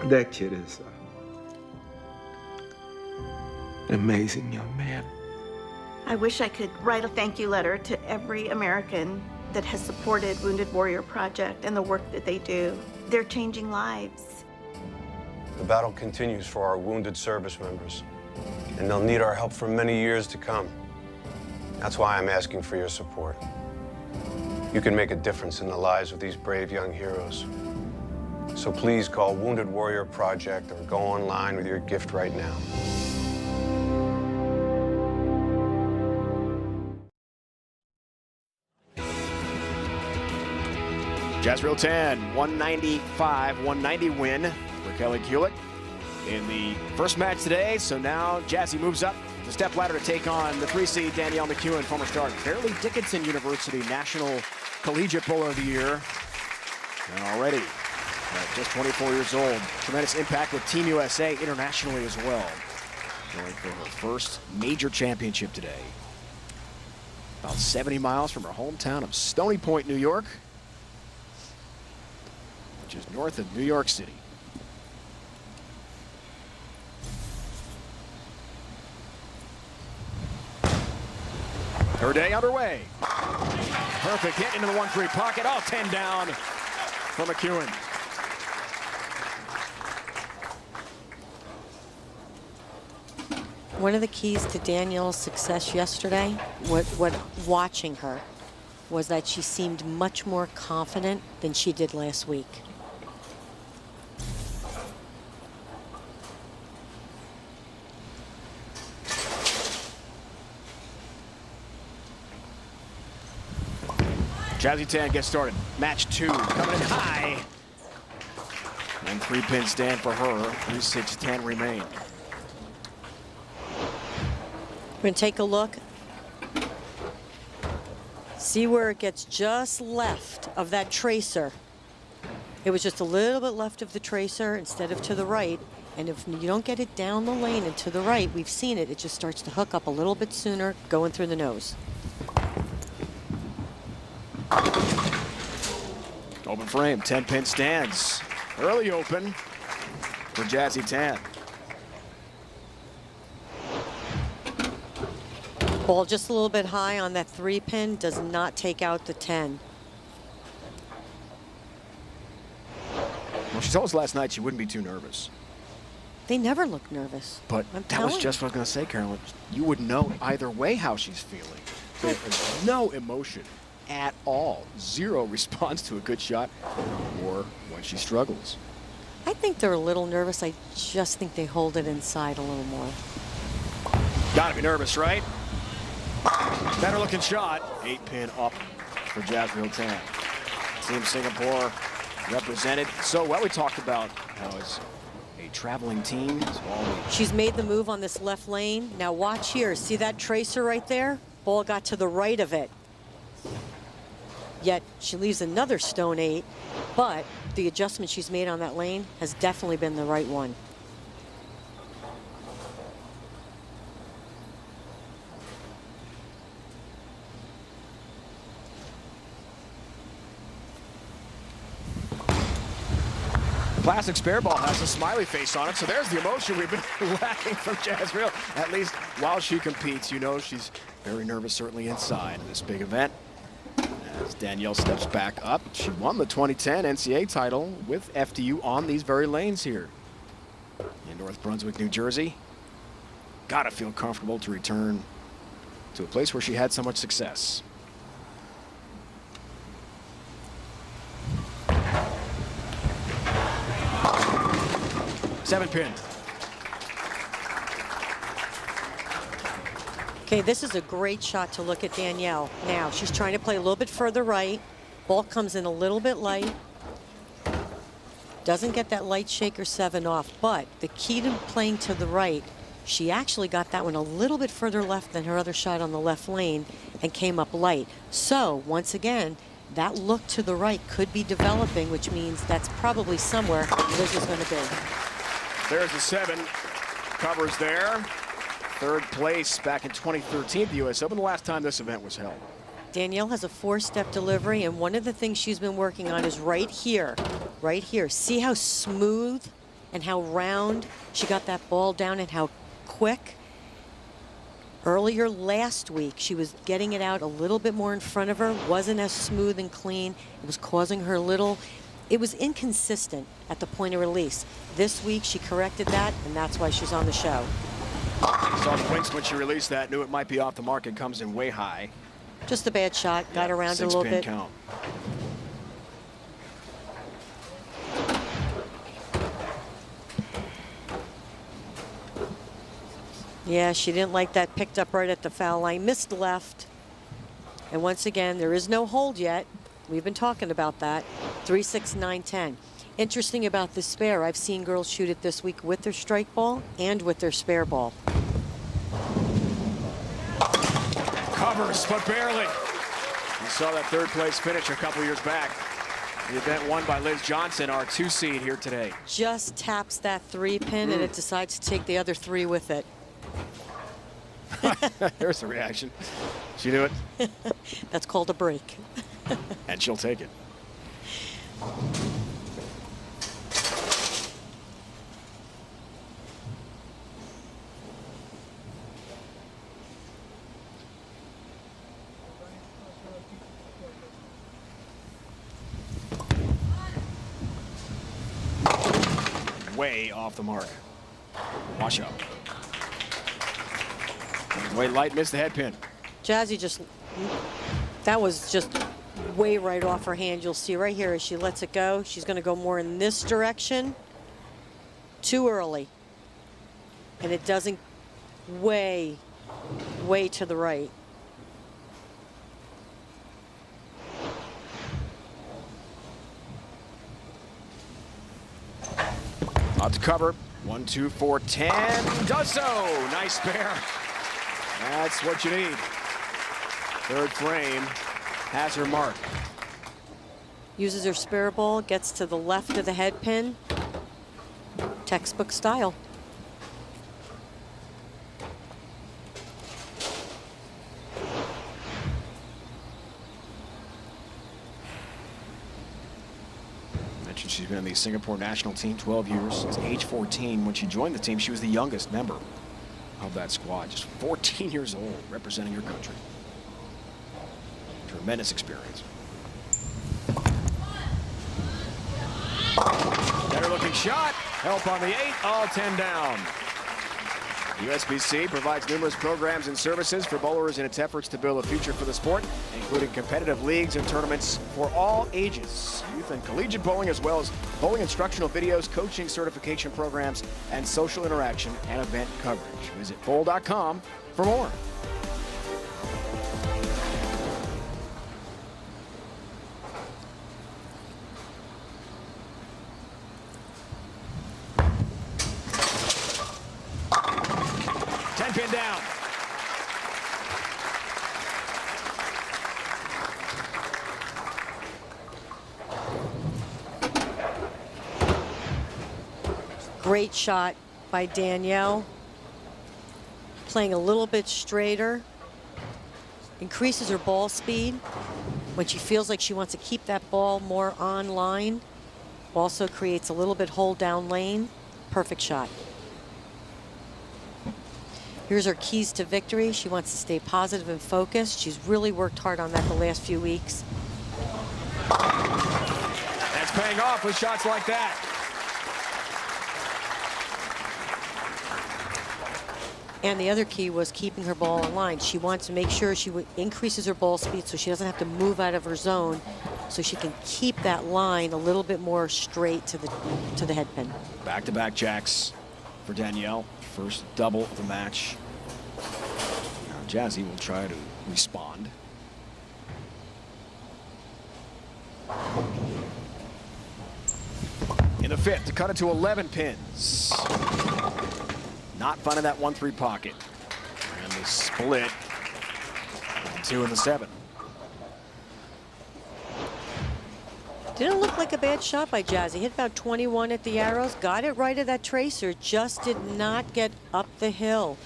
S12: That kid is an amazing young man.
S3: I wish I could write a thank you letter to every American that has supported Wounded Warrior Project and the work that they do. They're changing lives.
S1: The battle continues for our wounded service members, and they'll need our help for many years to come. That's why I'm asking for your support. You can make a difference in the lives of these brave young heroes. So please call Wounded Warrior Project or go online with your gift right now.
S2: Jazrael Tan, 195-190 win for Kelly Kulick in the first match today. So now Jazzy moves up the step ladder to take on the 3-seed Danielle McEwen, former star Fairleigh Dickinson University National Collegiate Bowler of the Year. And already at just 24 years old, tremendous impact with Team USA internationally as well. Going for her first major championship today. About 70 miles from her hometown of Stony Point, New York, which is north of New York City. Her day underway. Perfect hit into the 1-3 pocket. All 10 down for McEwen.
S5: One of the keys to Danielle's success yesterday, what watching her, was that she seemed much more confident than she did last week.
S2: Jazzy Tan gets started. Match 2 coming in high. And 3-pin stand for her. 3-6-10 remain.
S5: We're going to take a look. See where it gets just left of that tracer. It was just a little bit left of the tracer instead of to the right. And if you don't get it down the lane and to the right, we've seen it, it just starts to hook up a little bit sooner, going through the nose.
S2: Open frame, 10-pin stands. Early open for Jazzy Tan.
S5: Ball just a little bit high on that 3-pin, does not take out the 10.
S2: Well, she told us last night she wouldn't be too nervous.
S5: They never look nervous.
S2: But that was just what I was going to say, Carolyn. You would know either way how she's feeling. There is no emotion at all. Zero response to a good shot or when she struggles.
S5: I think they're a little nervous. I just think they hold it inside a little more.
S2: Gotta be nervous, right? Better looking shot. 8-pin up for Jazrael Tan. Team Singapore represented so well. We talked about how it's a traveling team.
S5: She's made the move on this left lane. Now watch here. See that tracer right there? Ball got to the right of it. yet she leaves another stone 8, but the adjustment she's made on that lane has definitely been the right one.
S2: Plastic spare ball has a smiley face on it, so there's the emotion we've been lacking from Jazrael, at least while she competes. You know she's very nervous, certainly inside this big event. As Danielle steps back up, she won the 2010 NCAA title with FDU on these very lanes here in North Brunswick, New Jersey. Gotta feel comfortable to return to a place where she had so much success. Seven pin.
S5: Okay, this is a great shot to look at Danielle. Now, she's trying to play a little bit further right. Ball comes in a little bit light. Doesn't get that light shaker 7 off, but the key to playing to the right, she actually got that one a little bit further left than her other shot on the left lane and came up light. So, once again, that look to the right could be developing, which means that's probably somewhere Liz is going to be.
S2: There's the 7. Covers there. Third place back in 2013 at the U.S. Open, the last time this event was held.
S5: Danielle has a 4-step delivery, and one of the things she's been working on is right here. Right here. See how smooth and how round she got that ball down and how quick? Earlier last week, she was getting it out a little bit more in front of her. Wasn't as smooth and clean. It was causing her little... It was inconsistent at the point of release. This week, she corrected that, and that's why she's on the show.
S2: Saw the winks when she released that, knew it might be off the mark, and comes in way high.
S5: Just a bad shot, got around it a little bit.
S2: 6-pin count.
S5: Yeah, she didn't like that, picked up right at the foul line, missed left. And once again, there is no hold yet. We've been talking about that. 3-6, 9-10. Interesting about the spare, I've seen girls shoot it this week with their strike ball and with their spare ball.
S2: Covers, but barely. You saw that third place finish a couple years back. The event won by Liz Johnson, our 2 seed here today.
S5: Just taps that 3-pin and it decides to take the other 3 with it.
S2: There's the reaction. She knew it.
S5: That's called a break.
S2: And she'll take it. Way off the mark. Wash up. Way light, missed the head pin.
S5: Jazzy just, that was just way right off her hand. You'll see right here as she lets it go. She's going to go more in this direction. Too early. And it doesn't way to the right.
S2: Out to cover. 1, 2, 4, 10. Does so. Nice spare. That's what you need. Third frame has her mark.
S5: Uses her spare ball, gets to the left of the head pin. Textbook style.
S2: Mentioned she's been on the Singapore national team 12 years. Since age 14, when she joined the team, she was the youngest member of that squad. Just 14 years old, representing your country. Tremendous experience. Better looking shot. Help on the 8, all 10 down. USBC provides numerous programs and services for bowlers in its efforts to build a future for the sport, including competitive leagues and tournaments for all ages, youth and collegiate bowling, as well as bowling instructional videos, coaching certification programs, and social interaction and event coverage. Visit bowl.com for more. Pin down.
S5: Great shot by Danielle. Playing a little bit straighter. Increases her ball speed when she feels like she wants to keep that ball more on line. Also creates a little bit hole down lane. Perfect shot. Here's her keys to victory. She wants to stay positive and focused. She's really worked hard on that the last few weeks.
S2: That's paying off with shots like that.
S5: And the other key was keeping her ball in line. She wants to make sure she increases her ball speed so she doesn't have to move out of her zone, so she can keep that line a little bit more straight to the head pin.
S2: Back-to-back jacks for Danielle. First double of the match. Now Jazzy will try to respond. In the fifth to cut it to 11 pins. Not finding that 1-3 pocket. And the split. 2 in the 7.
S5: Didn't look like a bad shot by Jazzy. Hit about 21 at the arrows. Got it right at that tracer. Just did not get up the hill.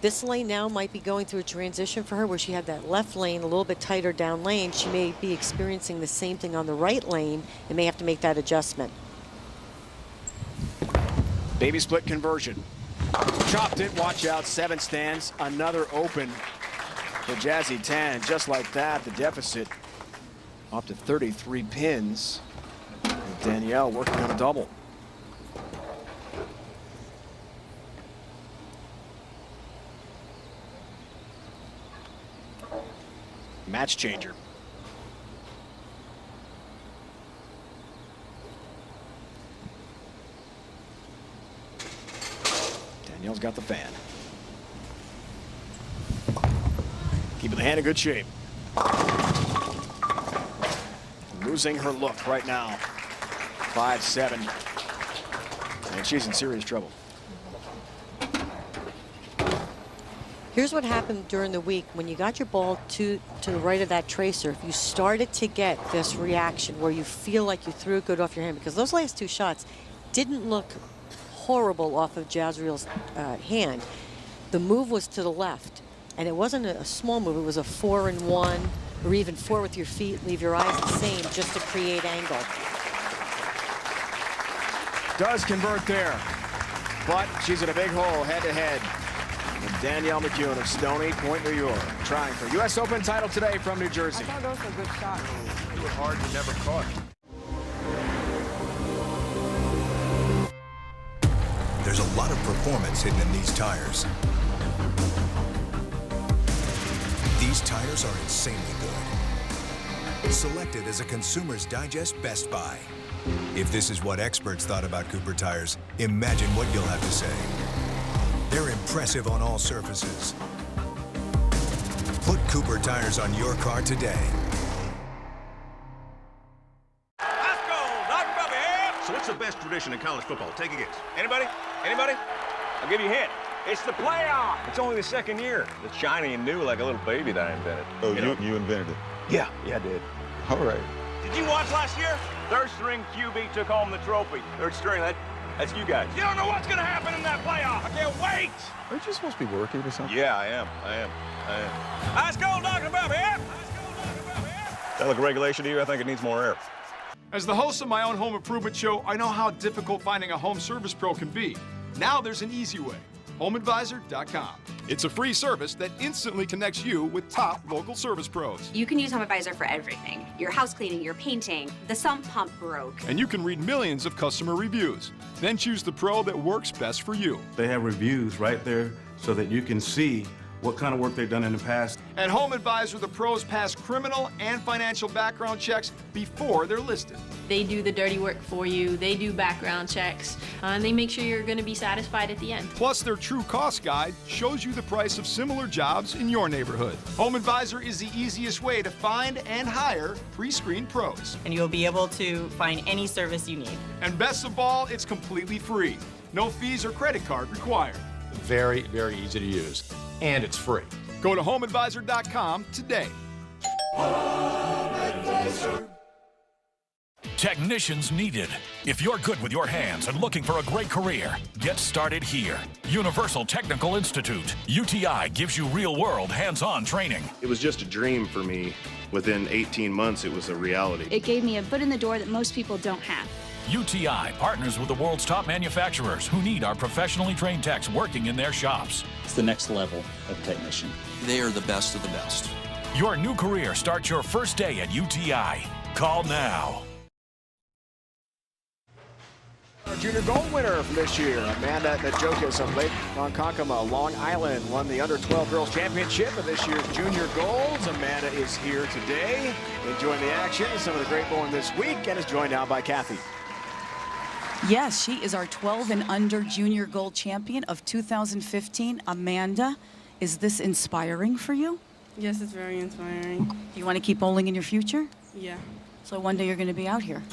S5: This lane now might be going through a transition for her where she had that left lane a little bit tighter down lane. She may be experiencing the same thing on the right lane and may have to make that adjustment.
S2: Baby split conversion. Chopped it, watch out, 7 stands. Another open for Jazzy Tan. Just like that, the deficit up to 33 pins. And Danielle working on a double. Match changer. Danielle's got the fan. Keeping the hand in good shape. Losing her look right now. 5-7. And she's in serious trouble.
S5: Here's what happened during the week. When you got your ball to the right of that tracer, if you started to get this reaction where you feel like you threw it good off your hand, because those last 2 shots didn't look horrible off of Jazreel's hand. The move was to the left, and it wasn't a small move. It was a 4-and-1, or even 4 with your feet, leave your eyes the same, just to create angle.
S2: Does convert there, but she's in a big hole head-to-head. And Danielle McEwen of Stony Point, New York, trying for U.S. Open title today from New Jersey.
S7: I thought that was a good shot. You were hard, you never caught.
S9: There's a lot of performance hidden in these tires. These tires are insanely good. Selected as a Consumer's Digest Best Buy. If this is what experts thought about Cooper tires, imagine what you'll have to say. They're impressive on all surfaces. Put Cooper tires on your car today.
S10: Let's go, Dr. Bobby. So what's the best tradition in college football? Take a guess. Anybody? Anybody? I'll give you a hint. It's the playoff. It's only the 2nd year. It's shiny and new like a little baby that I invented.
S11: Oh, you invented it?
S10: Yeah, I did.
S11: All right.
S10: Did you watch last year? 3rd string QB took home the trophy. 3rd string, that's you guys. You don't know what's going to happen in that playoff. I can't wait.
S11: Aren't you supposed to be working or something?
S10: Yeah, I am. Let's go, Dr. Bobby. That look regulation to you? I think it needs more air.
S13: As the host of my own home improvement show, I know how difficult finding a home service pro can be. Now there's an easy way. HomeAdvisor.com. It's a free service that instantly connects you with top local service pros.
S26: You can use HomeAdvisor for everything. Your house cleaning, your painting, the sump pump broke.
S13: And you can read millions of customer reviews. Then choose the pro that works best for you.
S27: They have reviews right there so that you can see what kind of work they've done in the past.
S13: At HomeAdvisor, the pros pass criminal and financial background checks before they're listed.
S28: They do the dirty work for you, they do background checks, and they make sure you're going to be satisfied at the end.
S13: Plus, their true cost guide shows you the price of similar jobs in your neighborhood. HomeAdvisor is the easiest way to find and hire pre-screened pros.
S29: And you'll be able to find any service you need.
S13: And best of all, it's completely free. No fees or credit card required.
S30: Very, very easy to use. And it's free.
S13: Go to HomeAdvisor.com today.
S31: HomeAdvisor.
S8: Technicians needed. If you're good with your hands and looking for a great career, get started here. Universal Technical Institute. UTI gives you real-world, hands-on training.
S14: It was just a dream for me. Within 18 months, it was a reality.
S15: It gave me a foot in the door that most people don't have.
S8: UTI partners with the world's top manufacturers who need our professionally trained techs working in their shops.
S16: It's the next level of technician.
S17: They are the best of the best.
S8: Your new career starts your first day at UTI. Call now.
S2: Our junior gold winner from this year, Amanda Najokas of Lake Ronkonkoma, Long Island, won the Under-12 Girls Championship of this year's Junior Golds. Amanda is here today, enjoying the action, some of the great bowling this week, and is joined now by Kathy.
S6: Yes, she is our 12 and under junior gold champion of 2015. Amanda, is this inspiring for you?
S18: Yes, it's very inspiring.
S6: Do you want to keep bowling in your future?
S18: Yeah.
S6: So one day you're going to be out here.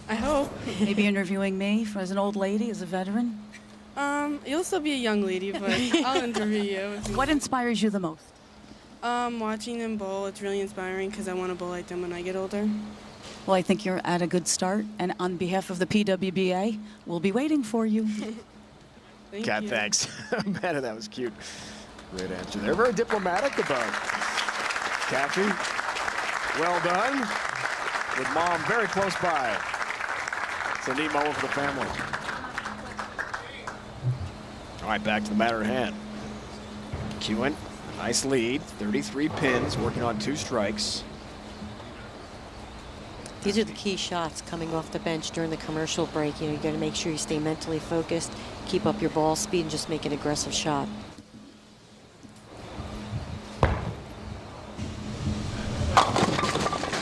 S18: I hope.
S6: Maybe interviewing me as an old lady, as a veteran?
S18: You'll still be a young lady, but I'll interview you.
S6: What inspires you the most?
S18: Watching them bowl, it's really inspiring because I want to bowl like them when I get older.
S6: Well, I think you're at a good start, and on behalf of the PWBA, we'll be waiting for you.
S2: Kat, thanks. Amanda, that was cute. Great answer. They're very diplomatic about it. Kathy, well done. With Mom very close by. It's a neat moment for the family. All right, back to the matter at hand. Kewen, nice lead, 33 pins, working on 2 strikes.
S5: These are the key shots coming off the bench during the commercial break. You know, you got to make sure you stay mentally focused, keep up your ball speed, and just make an aggressive shot.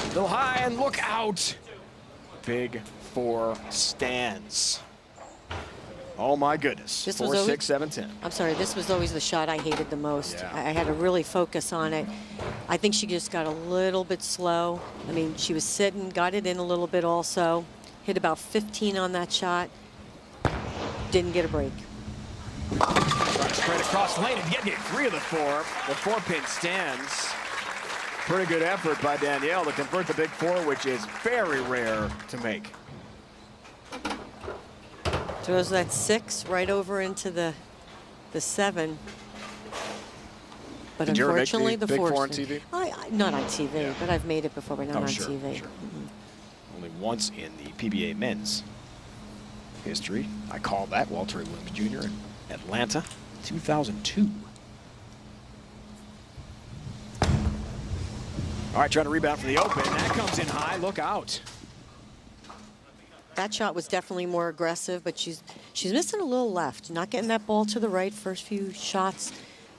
S2: Little high and look out. Big 4 stands. Oh my goodness.
S5: This
S2: 4,
S5: was
S2: 6, 7, 10.
S5: I'm sorry, this was always the shot I hated the most.
S2: Yeah.
S5: I had to really focus on it. I think she just got a little bit slow. I mean, she was sitting, got it in a little bit also. Hit about 15 on that shot. Didn't get a break.
S2: Right straight across lane and getting 3 of the 4. The 4-pin stands. Pretty good effort by Danielle to convert the big 4, which is very rare to make.
S5: Throws that 6 right over into the 7. But
S2: Did you ever make
S5: unfortunately,
S2: the
S5: the
S2: big 4
S5: 4
S2: on TV?
S5: Not on TV,
S2: Yeah.
S5: but I've made it before, but not on
S2: sure,
S5: TV.
S2: Sure. Only once in the PBA men's history. I call that Walter Williams Jr. in Atlanta, 2002. All right, trying to rebound for the open. That comes in high. Look out.
S5: That shot was definitely more aggressive, but she's missing a little left. Not getting that ball to the right. First few shots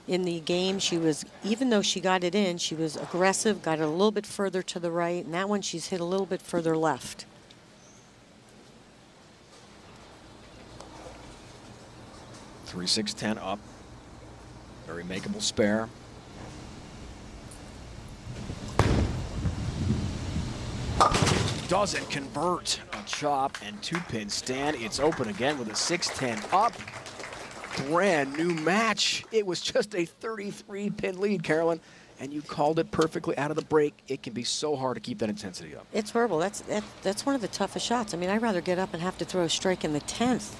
S5: in the game, she was, even though she got it in, she was aggressive, got it a little bit further to the right, and that one she's hit a little bit further left.
S2: Three, 6, 10 up. Very makeable spare. Doesn't convert. A chop and 2-pin stand. It's open again with a 6-10 up. Brand new match. It was just a 33-pin lead, Carolyn, and you called it perfectly out of the break. It can be so hard to keep that intensity up.
S5: It's horrible. That's one of the toughest shots. I mean, I'd rather get up and have to throw a strike in the 10th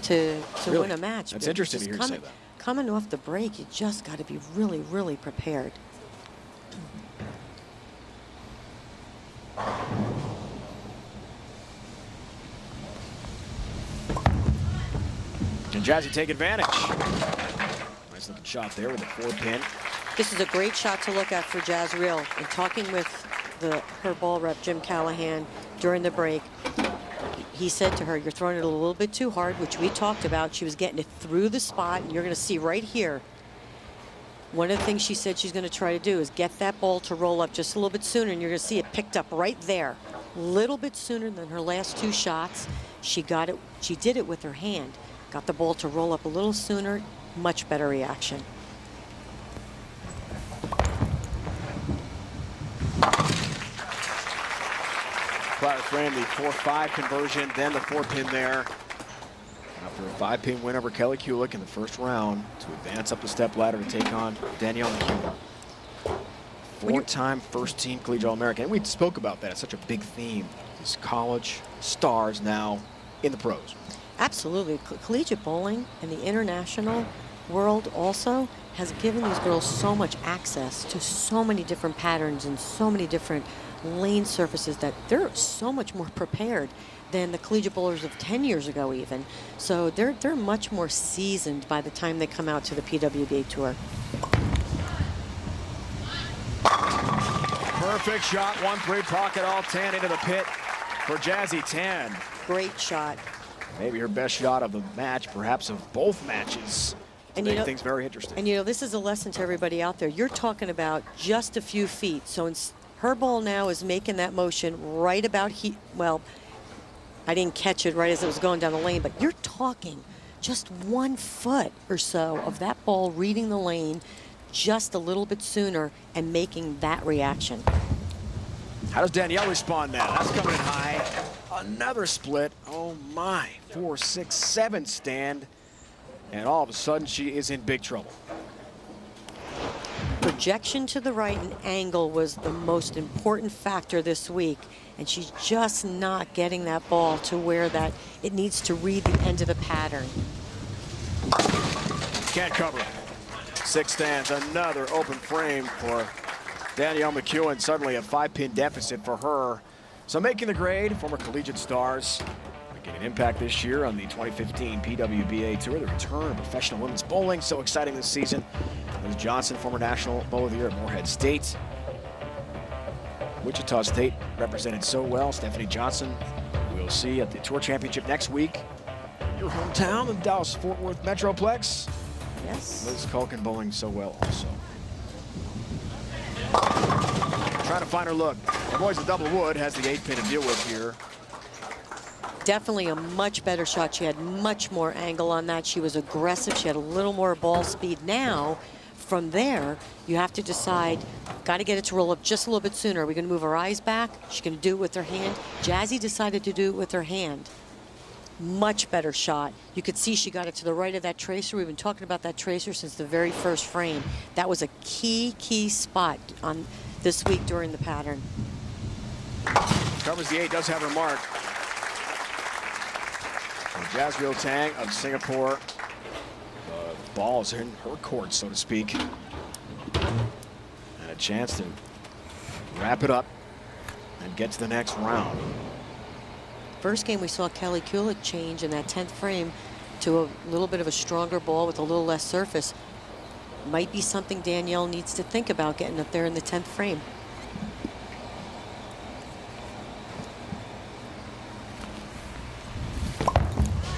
S5: to
S2: Really?
S5: win a match.
S2: That's
S5: But
S2: interesting to
S5: just
S2: hear you say that.
S5: Coming off the break, you just got to be really, really prepared.
S2: Can Jazzy take advantage? Nice looking shot there with a 4-pin.
S5: This is a great shot to look at for Jazreel. And talking with her ball rep, Jim Callahan, during the break, he said to her, you're throwing it a little bit too hard, which we talked about. She was getting it through the spot, and you're going to see right here. One of the things she said she's going to try to do is get that ball to roll up just a little bit sooner, and you're going to see it picked up right there. A little bit sooner than her last 2 shots. She got it. She did it with her hand. Got the ball to roll up a little sooner. Much better reaction.
S2: Platter frame the 4-5 conversion, then the 4-pin there. After a 5-pin win over Kelly Kulick in the first round to advance up the step ladder to take on Danielle McHugh. 4-time first-team collegiate All-American. And we spoke about that. It's such a big theme these college stars now in the pros.
S5: Absolutely. Collegiate bowling and the international world also has given these girls so much access to so many different patterns and so many different lane surfaces that they're so much more prepared than the collegiate bowlers of 10 years ago even. So they're much more seasoned by the time they come out to the PWBA Tour.
S2: Perfect shot, 1-3 pocket, all Tan into the pit for Jazzy Tan.
S5: Great shot.
S2: Maybe her best shot of the match, perhaps of both matches.
S5: And
S2: make things very interesting.
S5: And this is a lesson to everybody out there. You're talking about just a few feet. So her ball now is making that motion right about well, I didn't catch it right as it was going down the lane, but you're talking just 1 foot or so of that ball reading the lane just a little bit sooner and making that reaction.
S2: How does Danielle respond now? That's coming in high. Another split. Oh my. 4, 6, 7 stand. And all of a sudden she is in big trouble.
S5: Projection to the right and angle was the most important factor this week. And she's just not getting that ball to where that it needs to read the end of the pattern.
S2: Can't cover it. 6 stands, another open frame for Danielle McEwen. Suddenly a 5-pin deficit for her. So making the grade, former collegiate stars making an impact this year on the 2015 PWBA Tour. The return of professional women's bowling, so exciting this season. Liz Johnson, former National Bowler of the Year at Morehead State. Wichita State represented so well. Stephanie Johnson, we'll see at the Tour Championship next week. Your hometown, the Dallas-Fort Worth Metroplex.
S5: Yes.
S2: Liz Culkin bowling so well also. Trying to find her look. The boys of Double Wood has the 8-pin to deal with here.
S5: Definitely a much better shot. She had much more angle on that. She was aggressive. She had a little more ball speed. Now, from there, you have to decide, got to get it to roll up just a little bit sooner. Are we going to move her eyes back? She's going to do it with her hand. Jazzy decided to do it with her hand. Much better shot. You could see she got it to the right of that tracer. We've been talking about that tracer since the very first frame. That was a key spot on this week during the pattern.
S2: Covers the 8, does have her mark. Jazriel Tang of Singapore. Balls in her court, so to speak. And a chance to wrap it up and get to the next round.
S5: First game we saw Kelly Kulik change in that 10th frame to a little bit of a stronger ball with a little less surface. Might be something Danielle needs to think about getting up there in the 10th frame.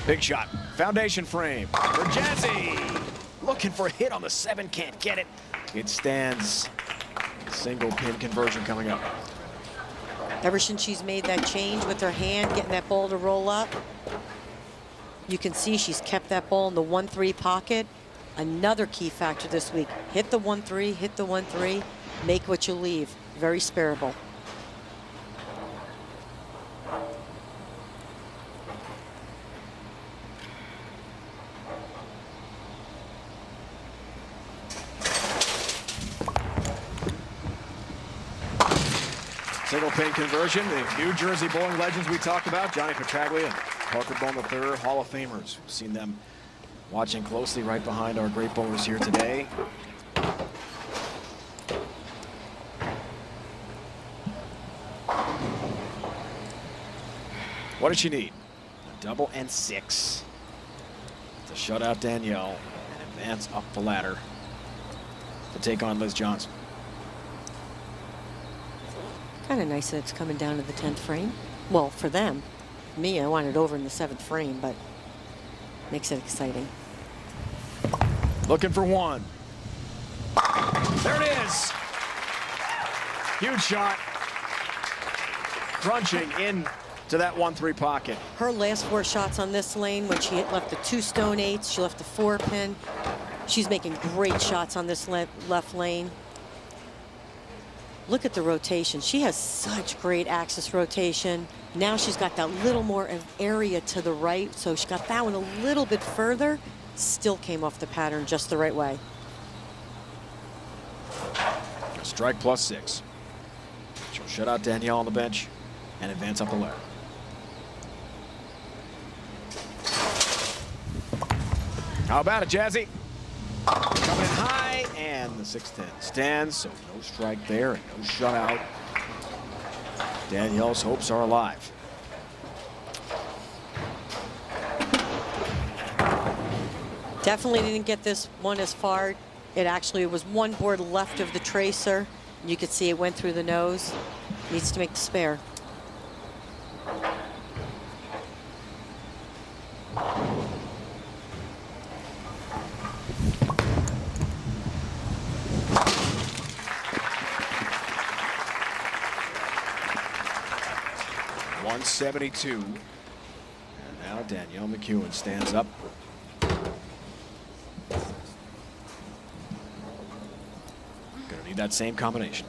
S2: Big shot. Foundation frame for Jazzy. Looking for a hit on the 7, can't get it. It stands. Single pin conversion coming up.
S5: Ever since she's made that change with her hand, getting that ball to roll up, you can see she's kept that ball in the 1-3 pocket. Another key factor this week. Hit the 1-3, hit the 1-3, make what you leave. Very spareable.
S2: Single pin conversion, the New Jersey bowling legends we talked about, Johnny Petraglia and Parker Bowman III, Hall of Famers. We've seen them watching closely right behind our great bowlers here today. What does she need? A double and 6 to shut out Danielle and advance up the ladder to take on Liz Johnson.
S5: Kind of nice that it's coming down to the 10th frame. Well, for them. Me, I want it over in the 7th frame, but makes it exciting.
S2: Looking for 1. There it is. Huge shot. Crunching in to that 1-3 pocket.
S5: Her last 4 shots on this lane, when she left the 2 stone 8s, she left the 4 pin. She's making great shots on this left lane. Look at the rotation. She has such great axis rotation. Now she's got that little more area to the right, so she got that one a little bit further. Still came off the pattern just the right way.
S2: Strike plus 6. She'll shut out Danielle on the bench. and advance up the ladder. How about it, Jazzy? Coming in high, and the 6-10 stands, so no strike there and no shutout. Danielle's hopes are alive.
S5: Definitely didn't get this one as far. It actually was one board left of the tracer. You could see it went through the nose. Needs to make the spare.
S2: .172. And now Danielle McEwen stands up. Gonna need that same combination.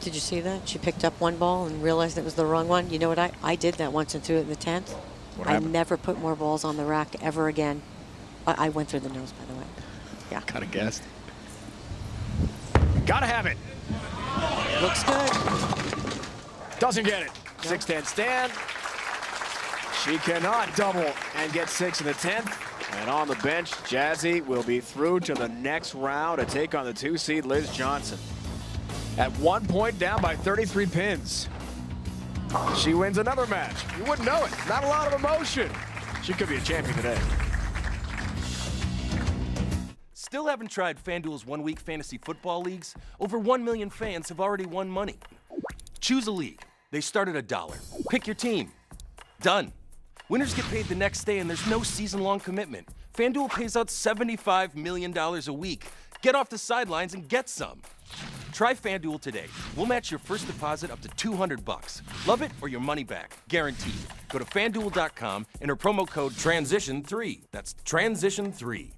S5: Did you see that? She picked up one ball and realized it was the wrong one. You know what? I did that once and threw it in the 10th. I never put more balls on the rack ever again. I went through the nose, by the way. Yeah.
S2: Kind of guessed. Gotta have it.
S5: Looks good.
S2: Doesn't get it. 6-10 stand. She cannot double and get 6 in the 10th. And on the bench, Jazzy will be through to the next round to take on the 2-seed Liz Johnson. At 1 point down by 33 pins. She wins another match. You wouldn't know it. Not a lot of emotion. She could be a champion today.
S3: Still haven't tried FanDuel's one-week fantasy football leagues? Over 1 million fans have already won money. Choose a league. They start at $1. Pick your team. Done. Winners get paid the next day and there's no season-long commitment. FanDuel pays out $75 million a week. Get off the sidelines and get some. Try FanDuel today. We'll match your first deposit up to $200. Love it or your money back, guaranteed. Go to FanDuel.com, enter promo code TRANSITION3. That's TRANSITION3.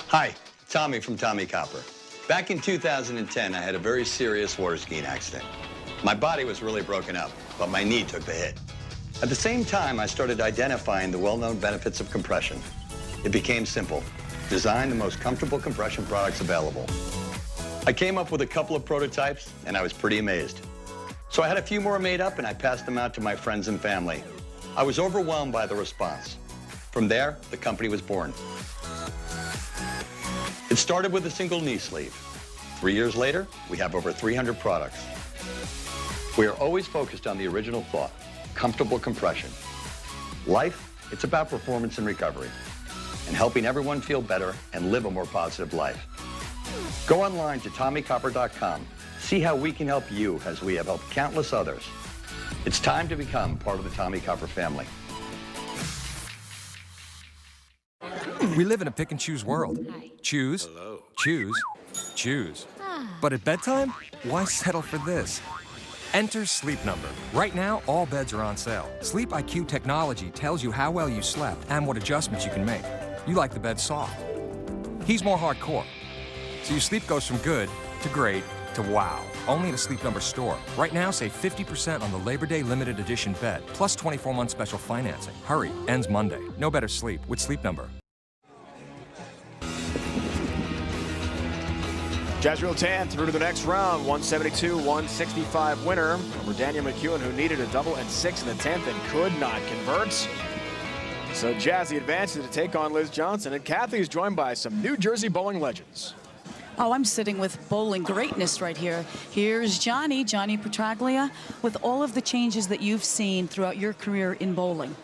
S4: Hi, Tommy from Tommy Copper. Back in 2010, I had a very serious water skiing accident. My body was really broken up, but my knee took the hit. At the same time, I started identifying the well-known benefits of compression. It became simple. Design the most comfortable compression products available. I came up with a couple of prototypes, and I was pretty amazed. So I had a few more made up, and I passed them out to my friends and family. I was overwhelmed by the response. From there, the company was born. It started with a single knee sleeve. 3 years later, we have over 300 products. We are always focused on the original thought, comfortable compression. Life, it's about performance and recovery, and helping everyone feel better and live a more positive life. Go online to TommyCopper.com. See how we can help you as we have helped countless others. It's time to become part of the Tommy Copper family.
S12: We live in a pick and choose world. Choose, choose, choose. But at bedtime, why settle for this? Enter Sleep Number. Right now, all beds are on sale. Sleep IQ technology tells you how well you slept and what adjustments you can make. You like the bed soft. He's more hardcore. So your sleep goes from good to great to wow. Only at a Sleep Number store. Right now, save 50% on the Labor Day limited edition bed, plus 24-month special financing. Hurry, ends Monday. No better sleep with Sleep Number.
S2: Jazriel Tan through to the next round. 172-165 winner over Danielle McEwen, who needed a double and 6 in the 10th and could not convert. So Jazzy advances to take on Liz Johnson, and Kathy is joined by some New Jersey bowling legends.
S6: Oh, I'm sitting with bowling greatness right here. Here's Johnny Petraglia, with all of the changes that you've seen throughout your career in bowling.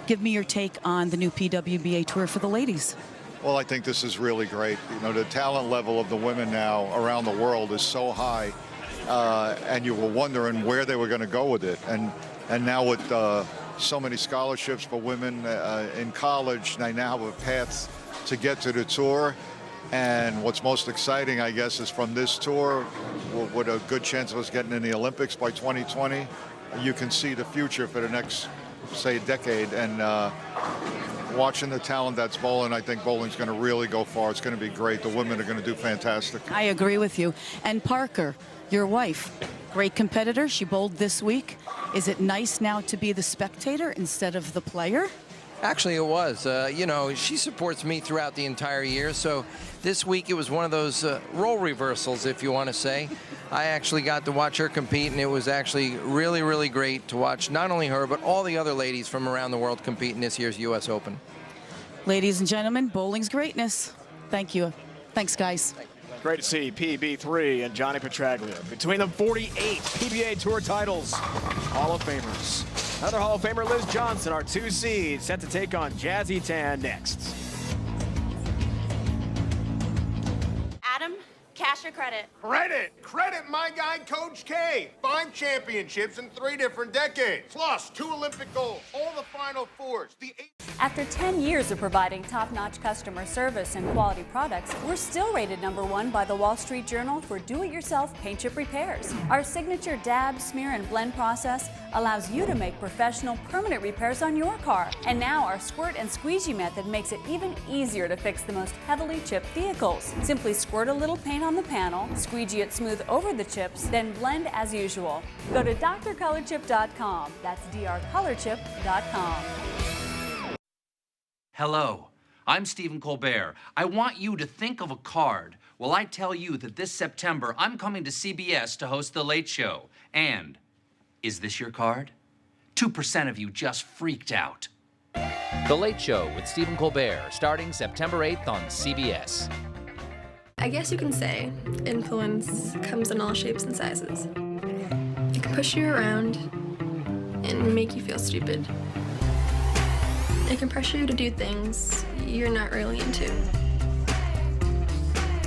S6: Give me your take on the new PWBA Tour for the ladies.
S19: Well, I think this is really great. You know, the talent level of the women now around the world is so high, and you were wondering where they were going to go with it. And now with so many scholarships for women in college, they now have a path to get to the tour. And what's most exciting, I guess, is from this tour, with a good chance of us getting in the Olympics by 2020, you can see the future for the next, say, decade. And watching the talent that's bowling, I think bowling's going to really go far. It's going to be great. The women are going to do fantastic.
S6: I agree with you. And Parker, your wife, great competitor. She bowled this week. Is it nice now to be the spectator instead of the player?
S1: Actually, it was. You know, she supports me throughout the entire year, so this week it was one of those role reversals, if you want to say. I actually got to watch her compete, and it was actually really, really great to watch not only her, but all the other ladies from around the world compete in this year's U.S. Open.
S6: Ladies and gentlemen, bowling's greatness. Thank you. Thanks, guys.
S2: Great to see PB3 and Johnny Petraglia. Between them, 48 PBA Tour titles. Hall of Famers. Another Hall of Famer, Liz Johnson, our 2 seed, set to take on Jazzy Tan next.
S7: Adam, cash or credit?
S9: Credit! Credit my guy, Coach K. 5 championships in 3 different decades, plus 2 Olympic golds, all the Final Fours, the 8...
S11: After 10 years of providing top-notch customer service and quality products, we're still rated #1 by the Wall Street Journal for do-it-yourself paint chip repairs. Our signature dab, smear, and blend process allows you to make professional, permanent repairs on your car. And now our squirt and squeegee method makes it even easier to fix the most heavily chipped vehicles. Simply squirt a little paint on the panel, squeegee it smooth over the chips, then blend as usual. Go to drcolorchip.com. That's drcolorchip.com.
S20: Hello, I'm Stephen Colbert. I want you to think of a card. Well, I tell you that this September, I'm coming to CBS to host The Late Show. And is this your card? 2% of you just freaked out.
S21: The Late Show with Stephen Colbert, starting September 8th on CBS.
S22: I guess you can say influence comes in all shapes and sizes. It can push you around and make you feel stupid. It can pressure you to do things you're not really into,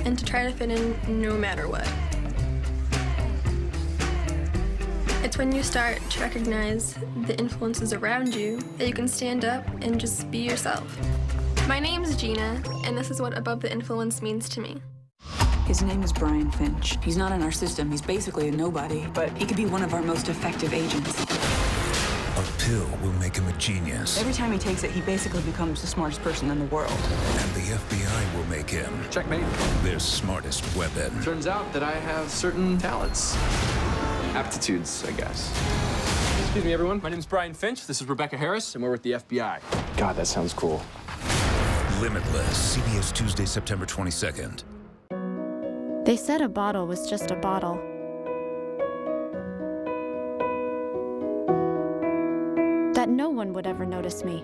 S22: and to try to fit in no matter what. It's when you start to recognize the influences around you that you can stand up and just be yourself. My name's Gina, and this is what Above the Influence means to me.
S23: His name is Brian Finch. He's not in our system. He's basically a nobody, but he could be one of our most effective agents.
S24: A pill will make him a genius.
S23: Every time he takes it, he basically becomes the smartest person in the world.
S24: And the FBI will make him
S30: Checkmate.
S24: Their smartest weapon.
S30: Turns out that I have certain talents. Aptitudes, I guess. Excuse me, everyone. My name's Brian Finch. This is Rebecca Harris, and we're with the FBI. God, that sounds cool.
S24: Limitless, CBS Tuesday, September 22nd.
S15: They said a bottle was just a bottle. That no one would ever notice me.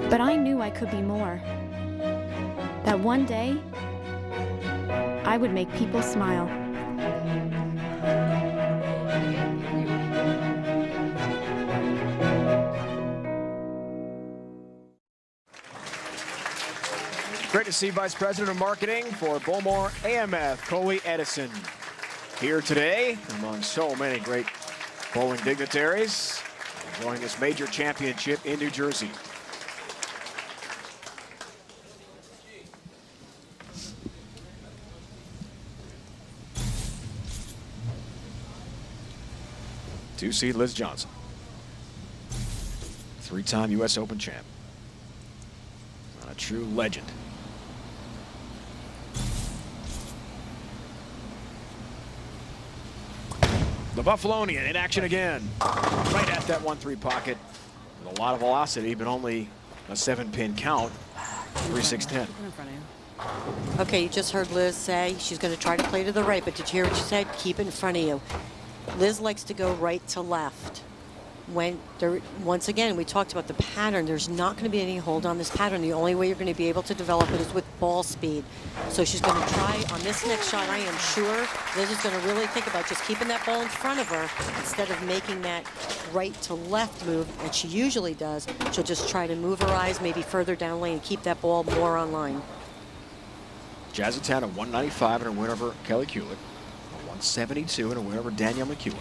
S15: But I knew I could be more. That one day, I would make people smile.
S2: Great to see Vice President of Marketing for Bowlmor AMF, Coley Edison, here today among so many great bowling dignitaries enjoying this major championship in New Jersey. Two seed Liz Johnson, 3-time U.S. Open champ, a true legend. The Buffalonian in action again. Right at that 1-3 pocket. With a lot of velocity, but only a 7-pin count. 3-6-10.
S5: Okay, you just heard Liz say she's going to try to play to the right, but did you hear what she said? Keep it in front of you. Liz likes to go right to left. When there, once again, we talked about the pattern. There's not going to be any hold on this pattern. The only way you're going to be able to develop it is with ball speed. So she's going to try on this next shot. I am sure Liz is going to really think about just keeping that ball in front of her instead of making that right to left move, and she usually does. She'll just try to move her eyes maybe further down lane and keep that ball more on line.
S2: Jazzy Tan a 195 in a win over Kelly Kulick. A 172 in a win over Danielle McEwen.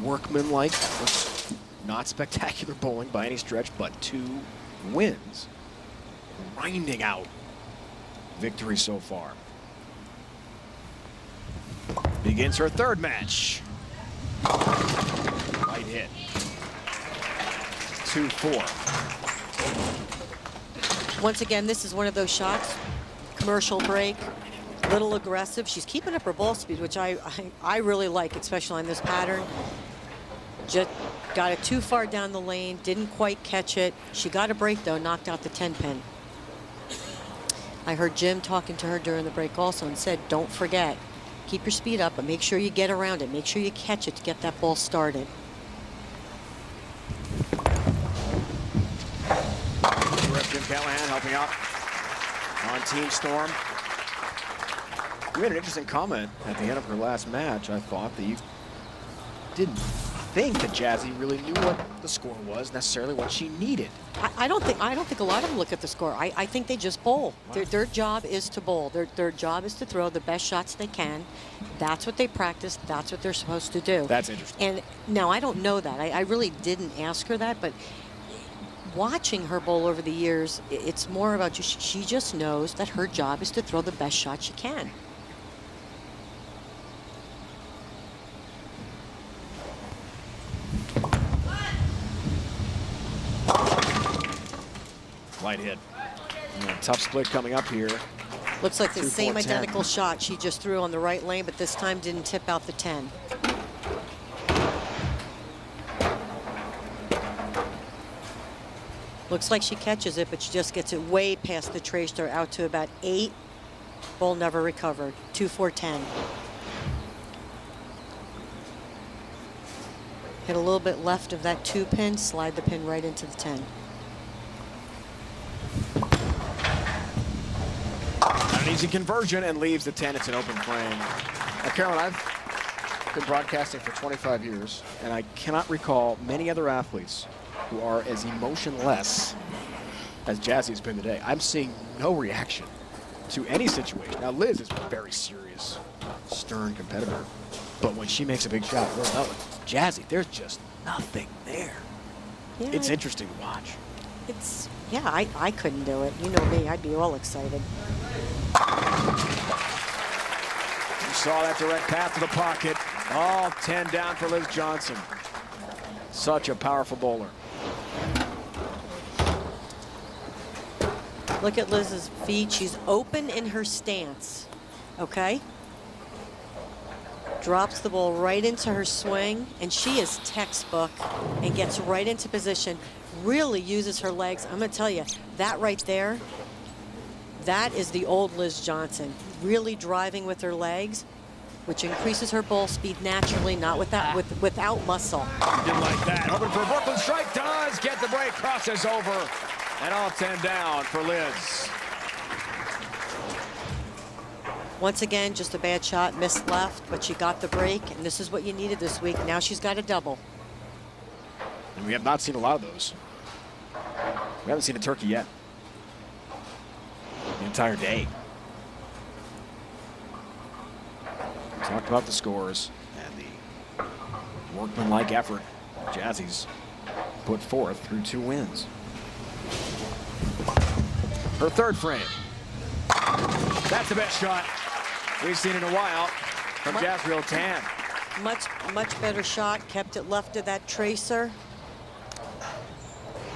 S2: Workmanlike efforts. Not spectacular bowling by any stretch, but 2 wins. Grinding out victory so far. Begins her 3rd match. Right hit. 2-4.
S5: Once again, this is one of those shots. Commercial break. Little aggressive. She's keeping up her ball speed, which I really like, especially on this pattern. Just got it too far down the lane, didn't quite catch it. She got a break though, knocked out the 10 pin. I heard Jim talking to her during the break also and said, don't forget, keep your speed up, but make sure you get around it. Make sure you catch it to get that ball started.
S2: Jim Callahan helping out on Team Storm. You made an interesting comment at the end of her last match. I thought that you didn't think that Jazzy really knew what the score was, necessarily what she needed.
S5: I don't think a lot of them look at the score. I think they just bowl. Wow. Their job is to bowl. Their job is to throw the best shots they can. That's what they practice. That's what they're supposed to do.
S2: That's interesting.
S5: And now I don't know that. I really didn't ask her that, but watching her bowl over the years, it's more about she just knows that her job is to throw the best shot she can.
S2: Light hit. Yeah, tough split coming up here.
S5: Looks like the
S2: 2-4-10.
S5: same identical shot she just threw on the right lane, but this time didn't tip out the 10. Looks like she catches it, but she just gets it way past the tracer out to about 8. Ball never recovered. 2-4-10. Hit a little bit left of that 2 pin, slide the pin right into the 10.
S2: An easy conversion and leaves the 10. It's an open frame. Now, Carolyn, I've been broadcasting for 25 years, and I cannot recall many other athletes who are as emotionless as Jazzy's been today. I'm seeing no reaction to any situation. Now, Liz is a very serious, stern competitor, but when she makes a big shot, Jazzy, there's just nothing there.
S5: Yeah,
S2: it's interesting to watch.
S5: It's, yeah, I couldn't do it. You know me, I'd be all excited.
S2: You saw that direct path to the pocket. All 10 down for Liz Johnson. Such a powerful bowler.
S5: Look at Liz's feet. She's open in her stance, okay? Drops the ball right into her swing, and she is textbook and gets right into position. Really uses her legs. I'm going to tell you, that right there, that is the old Liz Johnson. Really driving with her legs, which increases her ball speed naturally, not without muscle.
S2: Didn't like that. Hoping for a Brooklyn strike. Does get the break. Crosses over. And all 10 down for Liz.
S5: Once again, just a bad shot, missed left, but she got the break, and this is what you needed this week. Now she's got a double.
S2: And we have not seen a lot of those. We haven't seen a turkey yet. The entire day. Talked about the scores and the workmanlike effort Jazzy's put forth through 2 wins. Her third frame. That's the best shot we've seen in a while from Jazriel Tan.
S5: Much better shot. Kept it left of that tracer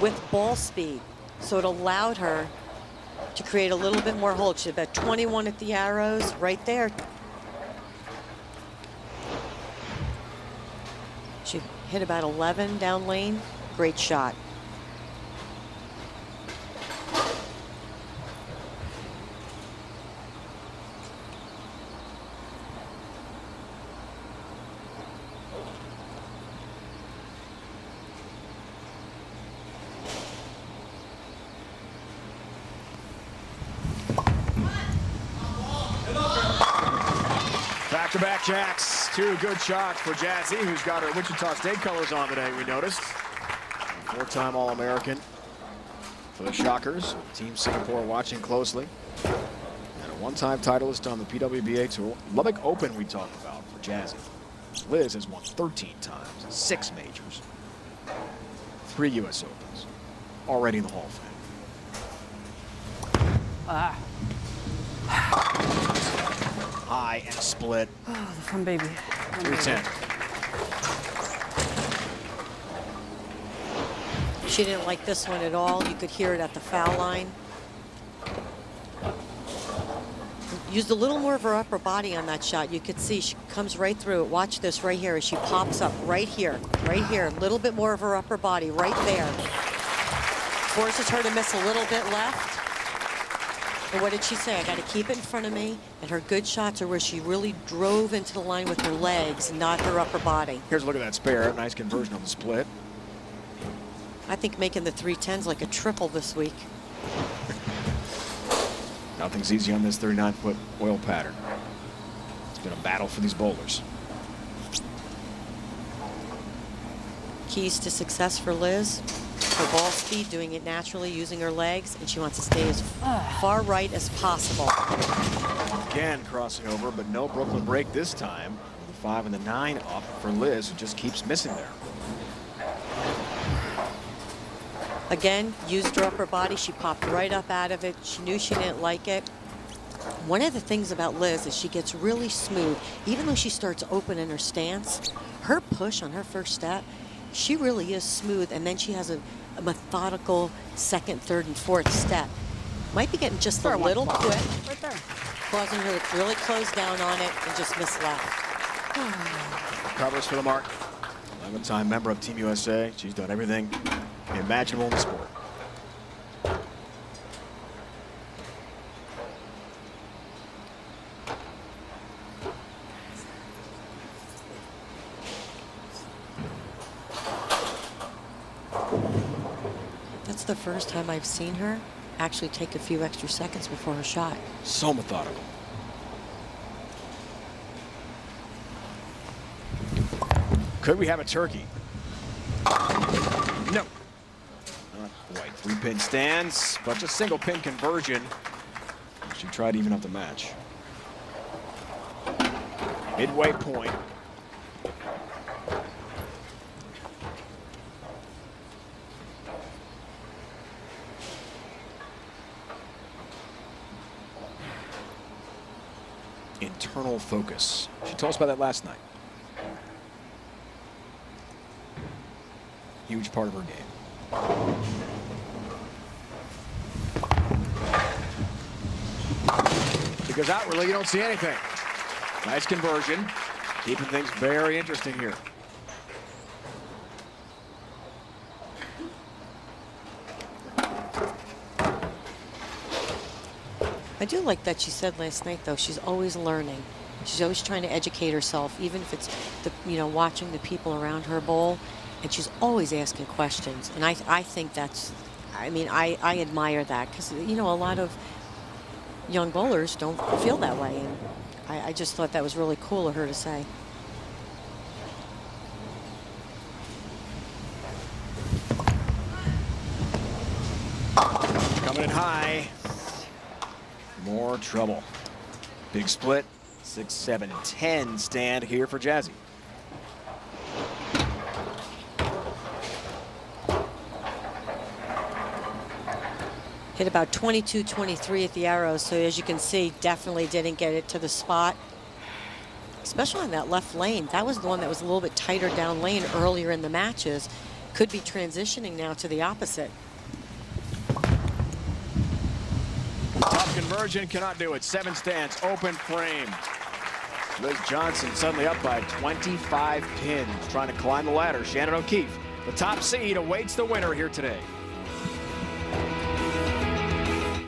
S5: with ball speed. So it allowed her to create a little bit more hold. She had about 21 at the arrows right there. She hit about 11 down lane. Great shot.
S2: Back-to-back jacks. 2 good shots for Jazzy, who's got her Wichita State colors on today, we noticed. 4-time All-American for the Shockers. Team Singapore watching closely. And a 1-time titleist on the PWBA Tour. Lubbock Open we talked about for Jazzy. Liz has won 13 times, 6 majors, 3 U.S. Opens. Already in the Hall of Fame. High and split.
S6: Oh, the fun baby.
S2: 310.
S5: She didn't like this one at all. You could hear it at the foul line. used a little more of her upper body on that shot. You could see she comes right through it. Watch this right here as she pops up right here. A little bit more of her upper body right there. Forces her to miss a little bit left. And what did she say? I got to keep it in front of me. And her good shots are where she really drove into the line with her legs, not her upper body.
S2: Here's a look at that spare. Nice conversion on the split.
S5: I think making the 310's like a triple this week.
S2: Nothing's easy on this 39-foot oil pattern. It's been a battle for these bowlers.
S5: Keys to success for Liz. Her ball speed, doing it naturally, using her legs, and she wants to stay as far right as possible.
S2: Again, crossing over, but no Brooklyn break this time. The 5 and the 9 up for Liz, who just keeps missing there.
S5: Again, used her upper body. She popped right up out of it. She knew she didn't like it. One of the things about Liz is she gets really smooth. Even though she starts open in her stance, her push on her first step, she really is smooth, and then she has a methodical second, third, and fourth step. Might be getting just a little quick,
S2: right there,
S5: causing her to really close down on it and just miss left.
S2: Covers for the mark. 11-time member of Team USA. She's done everything imaginable in the sport.
S5: That's the first time I've seen her actually take a few extra seconds before her shot.
S2: So methodical. Could we have a turkey? No. Not quite. 3-pin stands, but a single pin conversion. She tried to even up the match. Midway point. Internal focus. She told us about that last night. Huge part of her game. Because outwardly you don't see anything. Nice conversion. Keeping things very interesting here.
S5: I do like that she said last night, though, she's always learning. She's always trying to educate herself, even if it's, watching the people around her bowl. And she's always asking questions. And I think that's, I admire that. Because, a lot of young bowlers don't feel that way. And I just thought that was really cool of her to say.
S2: Coming in high. More trouble. Big split. 6, 7, 10 stand here for Jazzy.
S5: Hit about 22-23 at the arrows, so as you can see, definitely didn't get it to the spot. Especially on that left lane. That was the one that was a little bit tighter down lane earlier in the matches. Could be transitioning now to the opposite.
S2: Tough conversion, cannot do it. 7 stands, open frame. Liz Johnson suddenly up by 25 pins, trying to climb the ladder. Shannon O'Keefe, the top seed, awaits the winner here today.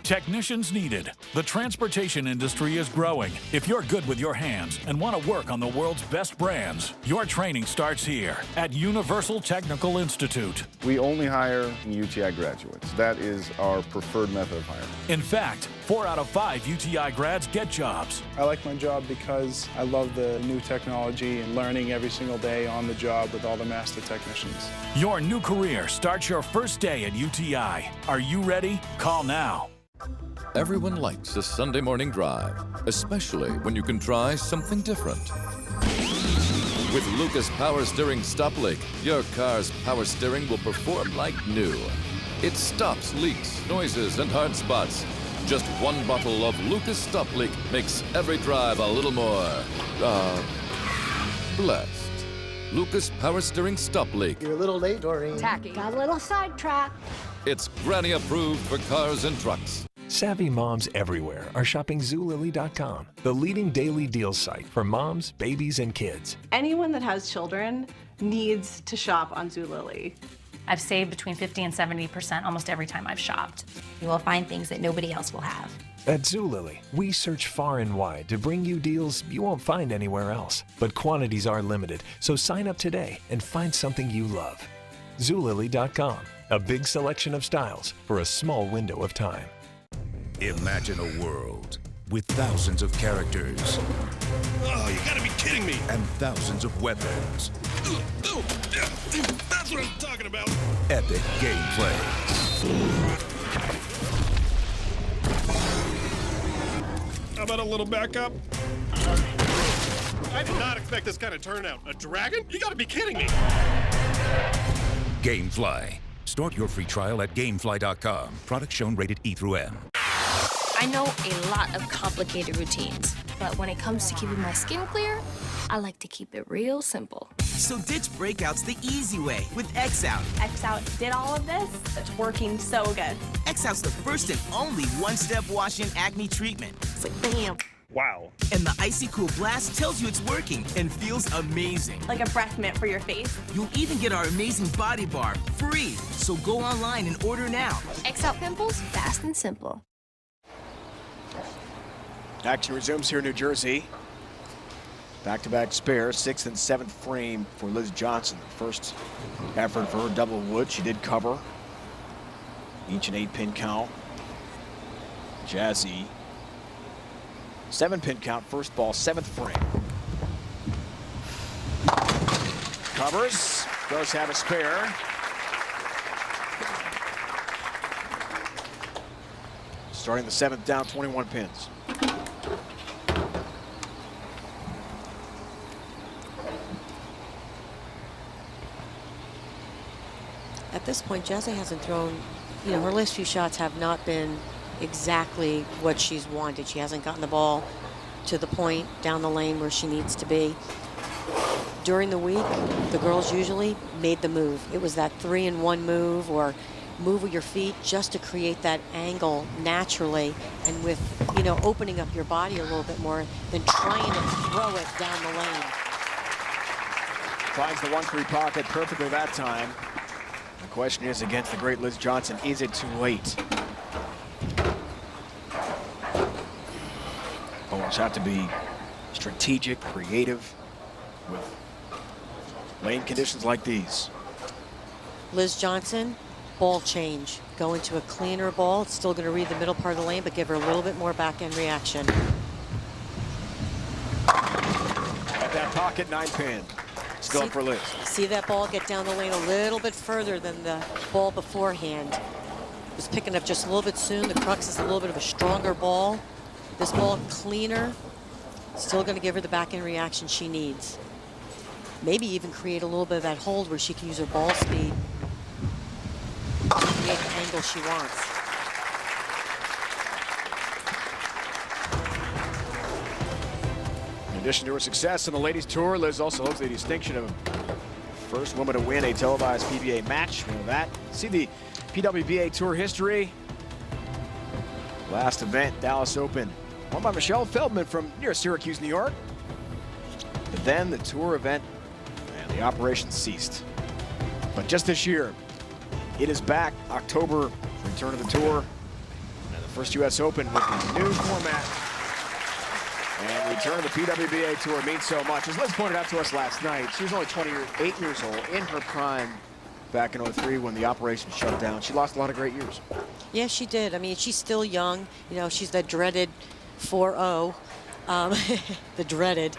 S8: Technicians needed. The transportation industry is growing. If you're good with your hands and want to work on the world's best brands, your training starts here at Universal Technical Institute.
S10: We only hire UTI graduates. That is our preferred method of hiring.
S8: In fact, 4 out of 5 UTI grads get jobs.
S13: I like my job because I love the new technology and learning every single day on the job with all the master technicians.
S8: Your new career starts your first day at UTI. Are you ready? Call now.
S14: Everyone likes a Sunday morning drive, especially when you can try something different. With Lucas Power Steering Stop Leak, your car's power steering will perform like new. It stops leaks, noises, and hard spots. Just 1 bottle of Lucas Stop Leak makes every drive a little more, blessed. Lucas Power Steering Stop Leak.
S16: You're a little late, Doreen.
S17: Tacky. Got a little sidetracked.
S14: It's granny approved for cars and trucks.
S24: Savvy moms everywhere are shopping Zulily.com, the leading daily deals site for moms, babies, and kids.
S3: Anyone that has children needs to shop on Zulily.
S4: I've saved between 50 and 70% almost every time I've shopped. You will find things that nobody else will have.
S24: At Zulily, we search far and wide to bring you deals you won't find anywhere else. But quantities are limited, so sign up today and find something you love. Zulily.com, a big selection of styles for a small window of time. Imagine a world with thousands of characters.
S16: Oh, you gotta be kidding me.
S24: And thousands of weapons.
S16: That's what I'm talking about.
S24: Epic gameplay.
S16: How about a little backup? I did not expect this kind of turnout. A dragon? You gotta be kidding me.
S24: Gamefly. Start your free trial at Gamefly.com. Product shown rated E through M.
S17: I know a lot of complicated routines, but when it comes to keeping my skin clear, I like to keep it real simple.
S18: So ditch breakouts the easy way with X-Out.
S4: X-Out did all of this. It's working so good.
S18: X-Out's the first and only one-step wash-in acne treatment.
S4: It's like, bam.
S16: Wow.
S18: And the Icy Cool Blast tells you it's working and feels amazing.
S4: Like a breath mint for your face.
S18: You'll even get our amazing body bar free. So go online and order now.
S17: X-Out pimples, fast and simple.
S2: Action resumes here in New Jersey. Back-to-back spare, 6th and 7th frame for Liz Johnson. First effort for her double wood. She did cover. Each an 8-pin count. Jazzy. 7-pin count, first ball, 7th frame. Covers. Does have a spare. Starting the 7th down, 21 pins.
S5: At this point, Jazzy hasn't thrown, her last few shots have not been exactly what she's wanted. She hasn't gotten the ball to the point down the lane where she needs to be. During the week, the girls usually made the move. It was that 3-in-1 move or move with your feet just to create that angle naturally and with, opening up your body a little bit more than trying to throw it down the lane.
S2: Finds the 1-3 pocket perfectly that time. The question is, against the great Liz Johnson, is it too late? Bowlers have to be strategic, creative with lane conditions like these.
S5: Liz Johnson, ball change. Go into a cleaner ball. It's still going to read the middle part of the lane, but give her a little bit more back-end reaction.
S2: At that pocket, 9-pin. Still up for Liz.
S5: See that ball get down the lane a little bit further than the ball beforehand. It was picking up just a little bit soon. The crux is a little bit of a stronger ball. This ball cleaner. Still going to give her the back-end reaction she needs. Maybe even create a little bit of that hold where she can use her ball speed to create the angle she wants.
S2: In addition to her success in the Ladies Tour, Liz also holds the distinction of first woman to win a televised PBA match. We know that. See the PWBA Tour history. Last event, Dallas Open, won by Michelle Feldman from near Syracuse, New York. But then the tour event and the operation ceased. But just this year, it is back. October, return of the tour, and the first U.S. Open with the new format. And return to the PWBA Tour means so much. As Liz pointed out to us last night, she was only 28 years old, in her prime back in '03 when the operation shut down. She lost a lot of great years.
S5: Yeah, she did. I mean, she's still young. She's that dreaded 4-0, the dreaded.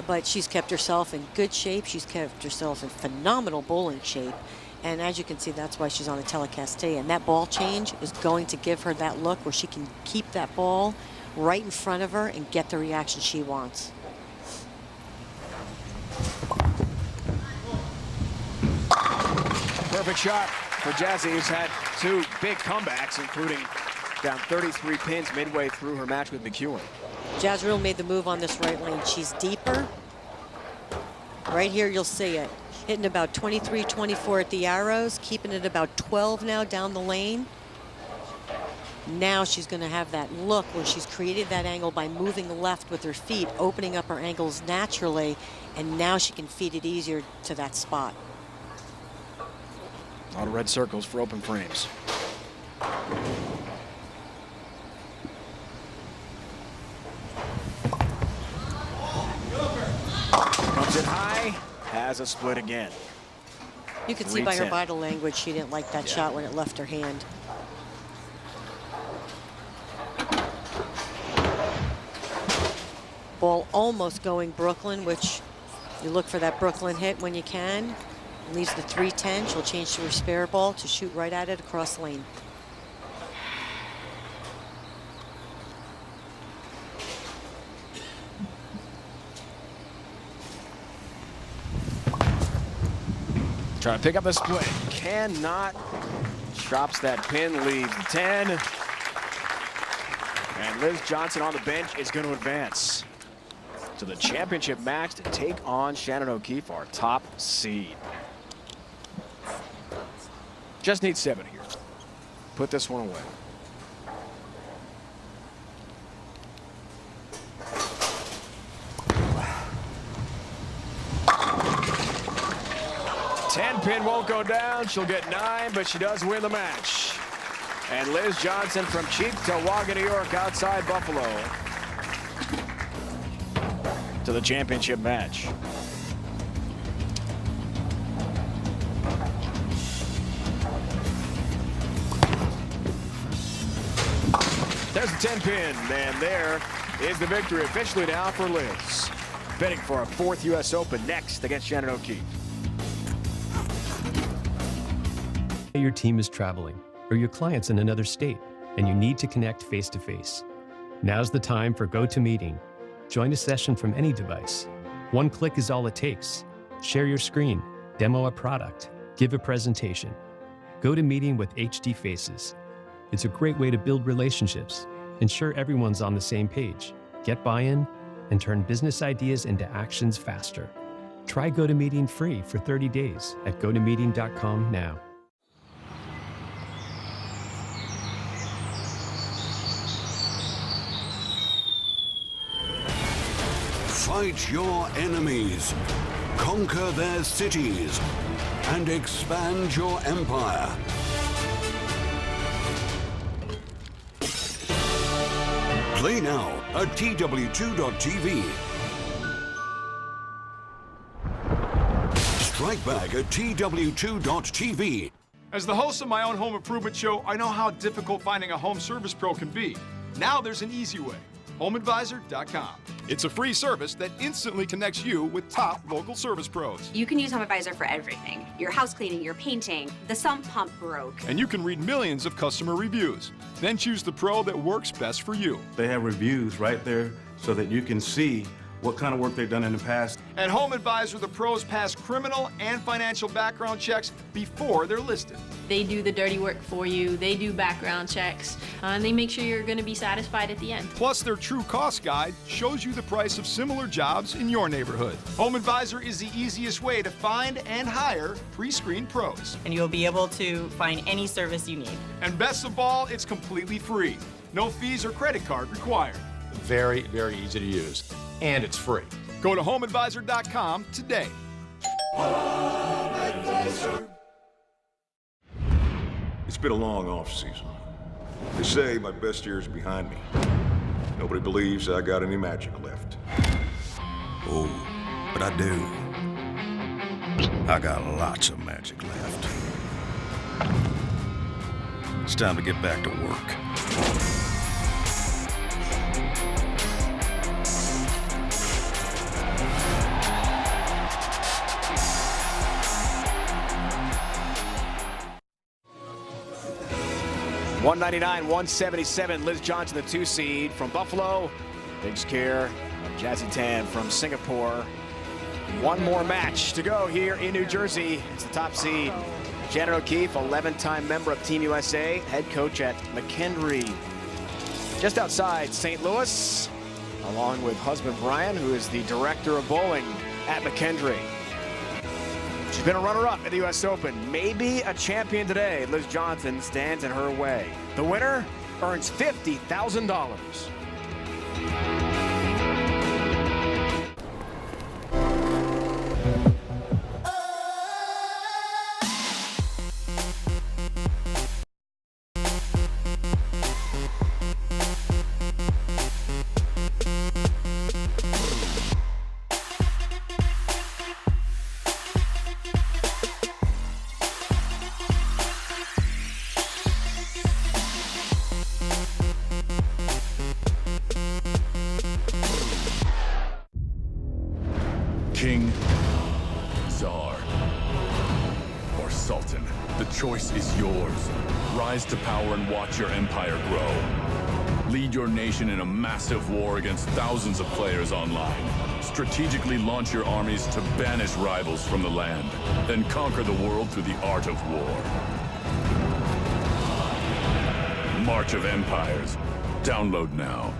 S5: But she's kept herself in good shape. She's kept herself in phenomenal bowling shape. And as you can see, that's why she's on the telecast today. And that ball change is going to give her that look where she can keep that ball right in front of her and get the reaction she wants.
S2: Perfect shot for Jazzy, who's had 2 big comebacks, including down 33 pins midway through her match with McEwen.
S5: Jazriel made the move on this right lane. She's deeper. Right here, you'll see it. Hitting about 23, 24 at the arrows, keeping it about 12 now down the lane. Now she's going to have that look where she's created that angle by moving left with her feet, opening up her angles naturally, and now she can feed it easier to that spot.
S2: A lot of red circles for open frames. Comes in high, has a split again.
S5: You could see by her
S2: 3-10.
S5: body language she didn't like that shot when it left her hand. Ball almost going Brooklyn, which you look for that Brooklyn hit when you can. Leaves the 310. She'll change to her spare ball to shoot right at it across lane.
S2: Trying to pick up a split. Cannot. Chops that pin, leaves 10. And Liz Johnson on the bench is going to advance to the championship match to take on Shannon O'Keefe, our top seed. Just need 7 here. Put this one away. Pin won't go down. She'll get 9, but she does win the match. And Liz Johnson from Cheektowaga, New York, outside Buffalo, to the championship match. There's the 10 pin, and there is the victory officially now for Liz. Bidding for a 4th U.S. Open next against Shannon O'Keefe.
S1: Your team is traveling, or your client's in another state, and you need to connect face-to-face. Now's the time for GoToMeeting. Join a session from any device. One click is all it takes. Share your screen, demo a product, give a presentation. GoToMeeting with HD Faces. It's a great way to build relationships, ensure everyone's on the same page, get buy-in, and turn business ideas into actions faster. Try GoToMeeting free for 30 days at gotomeeting.com now.
S7: Fight your enemies, conquer their cities, and expand your empire. Play now at TW2.tv. Strike back at TW2.tv.
S9: As the host of my own home improvement show, I know how difficult finding a home service pro can be. Now there's an easy way. HomeAdvisor.com. It's a free service that instantly connects you with top local service pros.
S12: You can use HomeAdvisor for everything. Your house cleaning, your painting, the sump pump broke.
S9: And you can read millions of customer reviews. Then choose the pro that works best for you.
S19: They have reviews right there so that you can see what kind of work they've done in the past.
S9: At HomeAdvisor, the pros pass criminal and financial background checks before they're listed.
S22: They do the dirty work for you, they do background checks, and they make sure you're going to be satisfied at the end.
S9: Plus, their true cost guide shows you the price of similar jobs in your neighborhood. HomeAdvisor is the easiest way to find and hire pre-screened pros.
S25: And you'll be able to find any service you need.
S9: And best of all, it's completely free. No fees or credit card required.
S26: Very, very easy to use. And it's free.
S9: Go to HomeAdvisor.com today.
S27: It's been a long off-season. They say my best year is behind me. Nobody believes I got any magic left.
S7: Oh, but I do. I got lots of magic left. It's time to get back to work.
S2: $199-177. Liz Johnson, the 2 seed from Buffalo. Takes care of Jazzy Tan from Singapore. One more match to go here in New Jersey. It's the top seed. Shannon O'Keefe, 11-time member of Team USA, head coach at McKendree, just outside St. Louis, along with husband Brian, who is the director of bowling at McKendree. She's been a runner-up at the U.S. Open. Maybe a champion today. Liz Johnson stands in her way. The winner, earns $50,000.
S8: King, Tsar, or Sultan, the choice is yours. Rise to power and watch your empire grow. Lead your nation in a massive war against thousands of players online. Strategically launch your armies to banish rivals from the land. Then conquer the world through the art of war. March of Empires. Download now.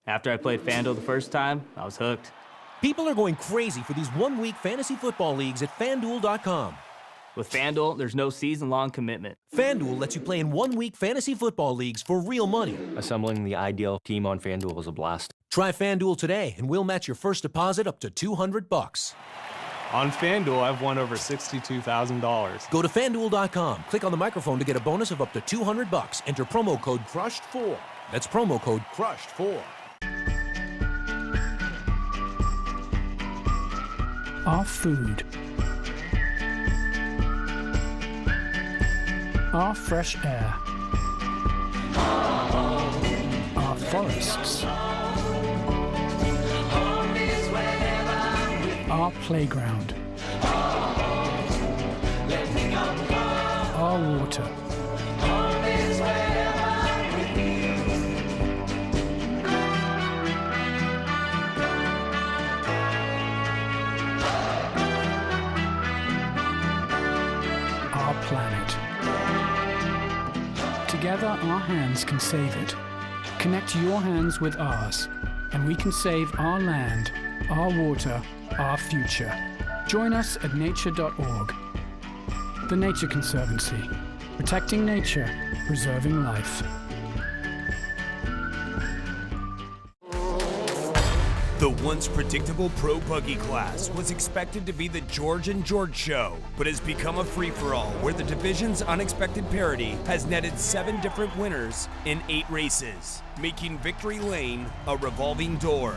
S6: After I played FanDuel the first time, I was hooked.
S10: People are going crazy for these one-week fantasy football leagues at FanDuel.com.
S6: With FanDuel, there's no season-long commitment.
S10: FanDuel lets you play in one-week fantasy football leagues for real money.
S11: Assembling the ideal team on FanDuel was a blast.
S10: Try FanDuel today, and we'll match your first deposit up to $200.
S15: On FanDuel, I've won over $62,000.
S10: Go to FanDuel.com, click on the microphone to get a bonus of up to $200. Enter promo code CRUSHED4. That's promo code CRUSHED4.
S20: Our food, our fresh air, our forests, our playground, our water, planet. Together, our hands can save it. Connect your hands with ours, and we can save our land, our water, our future. Join us at nature.org. The Nature Conservancy. Protecting nature, preserving life.
S21: The once predictable Pro Buggy class was expected to be the George and George show, but has become a free-for-all where the division's unexpected parity has netted 7 different winners in 8 races, making victory lane a revolving door.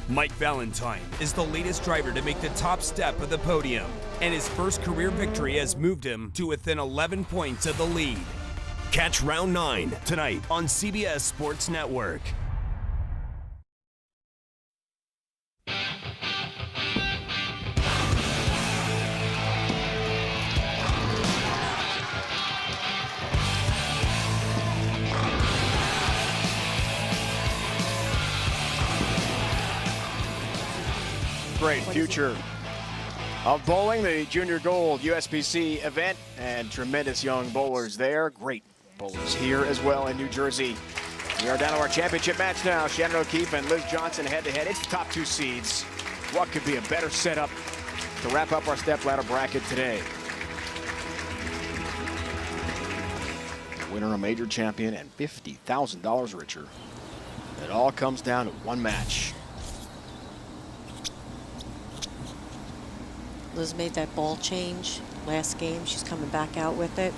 S21: Mike Valentine is the latest driver to make the top step of the podium, and his first career victory has moved him to within 11 points of the lead. Catch round 9 tonight on CBS Sports Network.
S2: Great future of bowling, the Junior Gold USBC event, and tremendous young bowlers there. Great bowlers here as well in New Jersey. We are down to our championship match now. Shannon O'Keefe and Liz Johnson head-to-head. It's the top 2 seeds. What could be a better setup to wrap up our stepladder bracket today? The winner, a major champion, and $50,000 richer. It all comes down to one match.
S5: Liz made that ball change last game. She's coming back out with it.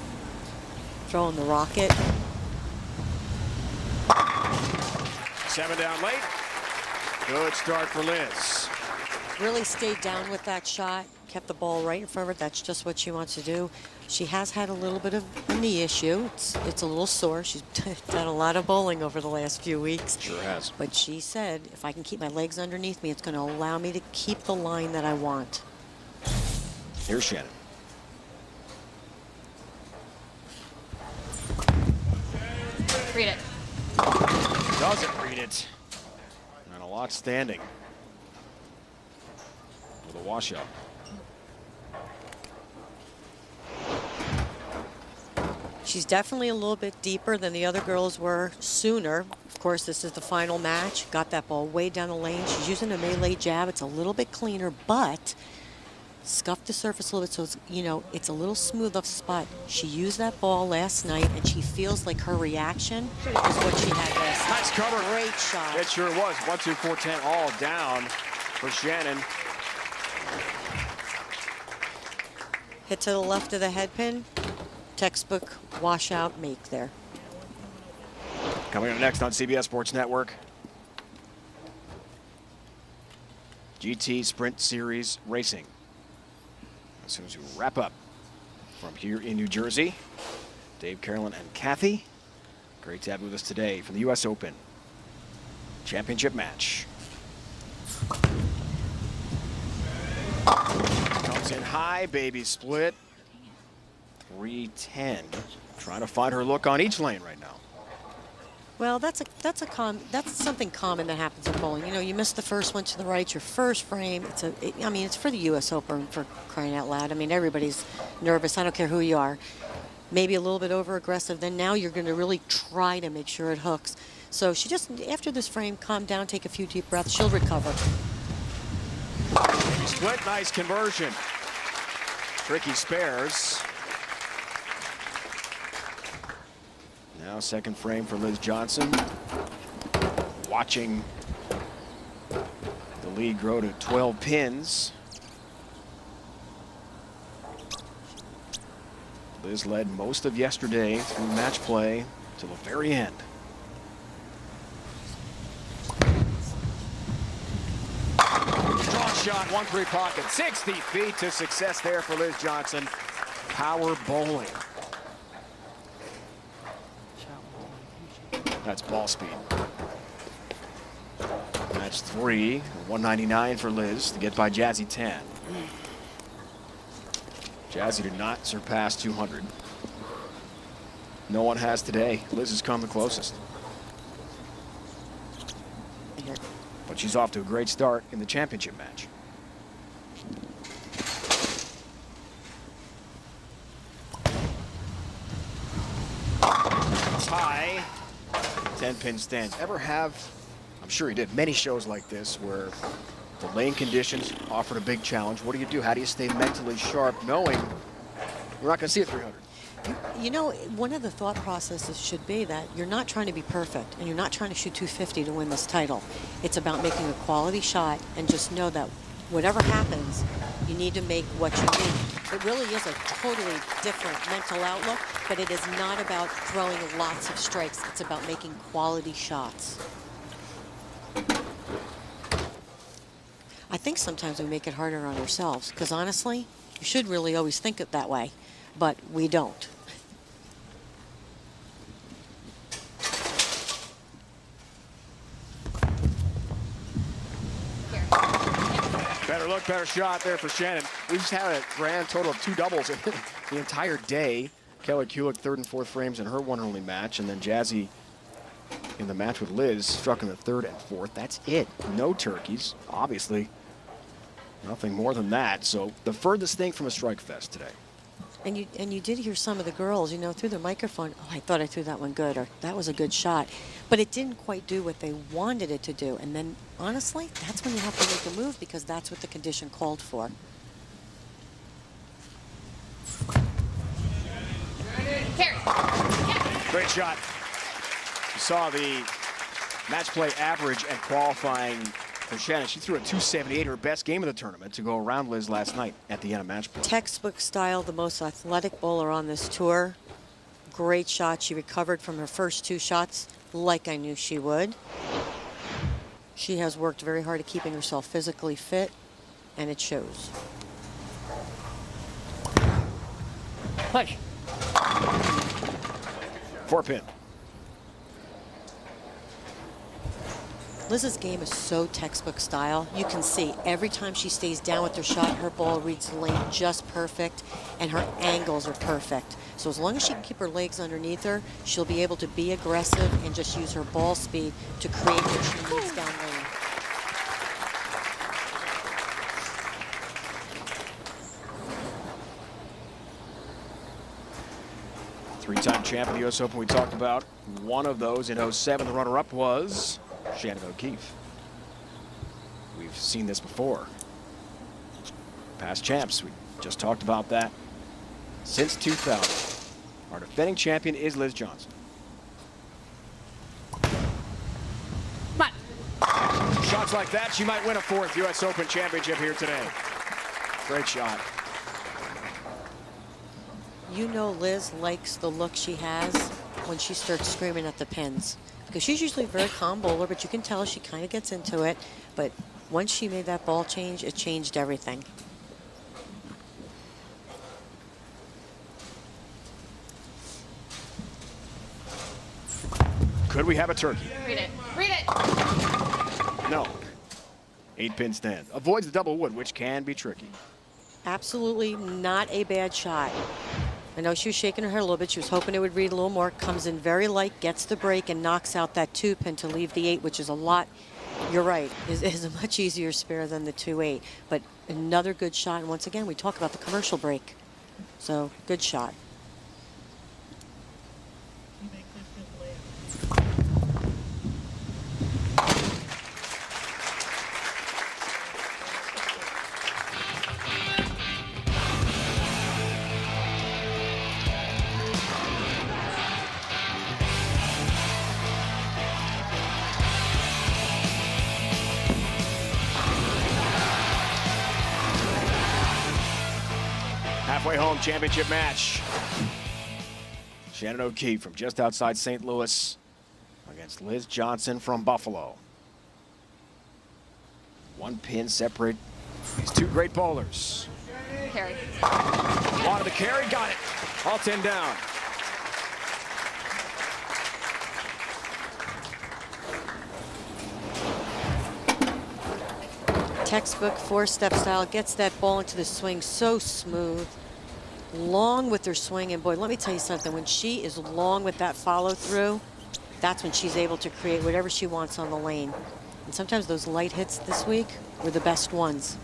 S5: Throwing the rocket.
S2: 7 down late. Good start for Liz.
S5: Really stayed down with that shot. Kept the ball right in front of her. That's just what she wants to do. She has had a little bit of a knee issue. It's a little sore. She's done a lot of bowling over the last few weeks.
S2: Sure has.
S5: But she said, if I can keep my legs underneath me, it's going to allow me to keep the line that I want.
S2: Here's Shannon.
S17: Read it.
S2: Doesn't read it. And a lot standing. With a washout.
S5: She's definitely a little bit deeper than the other girls were sooner. Of course, this is the final match. Got that ball way down the lane. She's using a melee jab. It's a little bit cleaner, but scuff the surface a little bit so it's, you know, it's a little smooth off the spot. She used that ball last night, and she feels like her reaction is what she had last night.
S2: Nice cover.
S5: Great shot.
S2: It sure was. 1-2, 4-10, all down for Shannon.
S5: Hit to the left of the head pin. Textbook washout make there.
S2: Coming up next on CBS Sports Network, GT Sprint Series Racing. As soon as we wrap up from here in New Jersey, Dave, Carolyn, and Kathy, great to have you with us today for the U.S. Open Championship match. Comes in high, baby split. 3-10. Trying to find her look on each lane right now.
S5: Well, that's something common that happens in bowling. You know, you miss the first one to the right, your first frame. I mean, it's for the U.S. Open, for crying out loud. I mean, everybody's nervous. I don't care who you are. Maybe a little bit over aggressive. Then now you're going to really try to make sure it hooks. So she just, after this frame, calm down, take a few deep breaths. She'll recover.
S2: Split, nice conversion. Tricky spares. Now second frame for Liz Johnson. Watching the lead grow to 12 pins. Liz led most of yesterday through match play till the very end. Strong shot, 1-3 pocket, 60 feet to success there for Liz Johnson. Power bowling. That's ball speed. Match 3, 199 for Liz to get by Jazzy Tan. Jazzy did not surpass 200. No one has today. Liz has come the closest. But she's off to a great start in the championship match. High. 10-pin stands. Ever have, I'm sure you did, many shows like this where the lane conditions offered a big challenge. What do? How do you stay mentally sharp knowing you're not going to see a 300?
S5: You know, one of the thought processes should be that you're not trying to be perfect and you're not trying to shoot 250 to win this title. It's about making a quality shot, and just know that whatever happens, you need to make what you need. It really is a totally different mental outlook, but it is not about throwing lots of strikes. It's about making quality shots. I think sometimes we make it harder on ourselves, because honestly, you should really always think it that way, but we don't.
S2: Better look, better shot there for Shannon. We've just had a grand total of 2 doubles the entire day. Kelly Kulick, 3rd and 4th frames in her one and only match, and then Jazzy in the match with Liz struck in the 3rd and 4th. That's it. No turkeys, obviously. Nothing more than that. So the furthest thing from a strike fest today.
S5: And you did hear some of the girls, you know, through the microphone, oh, I thought I threw that one good, or that was a good shot. But it didn't quite do what they wanted it to do. And then, honestly, that's when you have to make a move, because that's what the condition called for.
S2: Great shot. You saw the match play average and qualifying for Shannon. She threw a 278, her best game of the tournament, to go around Liz last night at the end of match play.
S5: Textbook style, the most athletic bowler on this tour. Great shot. She recovered from her first 2 shots like I knew she would. She has worked very hard at keeping herself physically fit, and it shows.
S2: Push. 4-pin.
S5: Liz's game is so textbook style. You can see every time she stays down with her shot, her ball reads the lane just perfect, and her angles are perfect. So as long as she can keep her legs underneath her, she'll be able to be aggressive and just use her ball speed to create what she needs down lane.
S2: Three-time champ of the U.S. Open we talked about. One of those in 07. The runner-up was Shannon O'Keefe. We've seen this before. Past champs, we just talked about that. Since 2000, our defending champion is Liz Johnson. Shots like that, she might win a 4th U.S. Open championship here today. Great shot.
S5: You know Liz likes the look she has when she starts screaming at the pins. Because she's usually a very calm bowler, but you can tell she kind of gets into it. But once she made that ball change, it changed everything.
S2: Could we have a turkey?
S17: Read it. Read it.
S2: No. 8-pin stand. Avoids the double wood, which can be tricky.
S5: Absolutely not a bad shot. I know she was shaking her head a little bit. She was hoping it would read a little more. Comes in very light, gets the break, and knocks out that 2-pin to leave the 8, which is a lot. You're right. Is a much easier spare than the 2-8. But another good shot. And once again, we talk about the commercial break. So good shot.
S2: Halfway home championship match. Shannon O'Keefe from just outside St. Louis against Liz Johnson from Buffalo. 1 pin separate these two great bowlers.
S17: Carry.
S2: Wanted the carry, got it. All 10 down.
S5: Textbook 4-step style, gets that ball into the swing so smooth. Long with her swing, and boy, let me tell you something, when she is long with that follow through, that's when she's able to create whatever she wants on the lane. And sometimes those light hits this week were the best ones.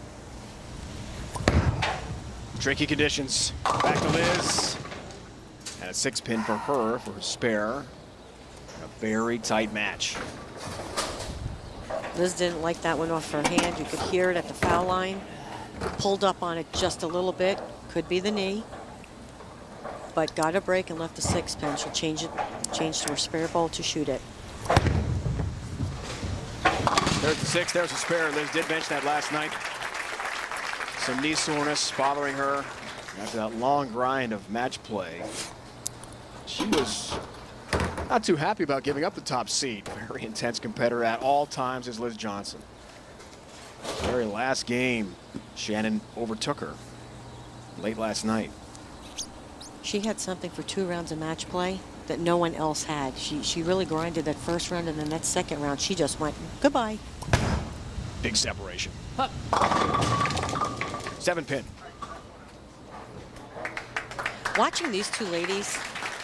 S2: Tricky conditions. Back to Liz. And a 6-pin for her for a spare. A very tight match.
S5: Liz didn't like that one off her hand. You could hear it at the foul line. Pulled up on it just a little bit. Could be the knee. But got a break and left the 6-pin. She'll change to her spare ball to shoot it.
S2: There's the 6, there's a spare. Liz did mention that last night. Some knee soreness bothering her after that long grind of match play. She was not too happy about giving up the top seed. Very intense competitor at all times is Liz Johnson. Very last game, Shannon overtook her late last night.
S5: She had something for 2 rounds of match play that no one else had. She really grinded that first round, and then that second round, she just went, goodbye.
S2: Big separation. 7-pin.
S5: Watching these two ladies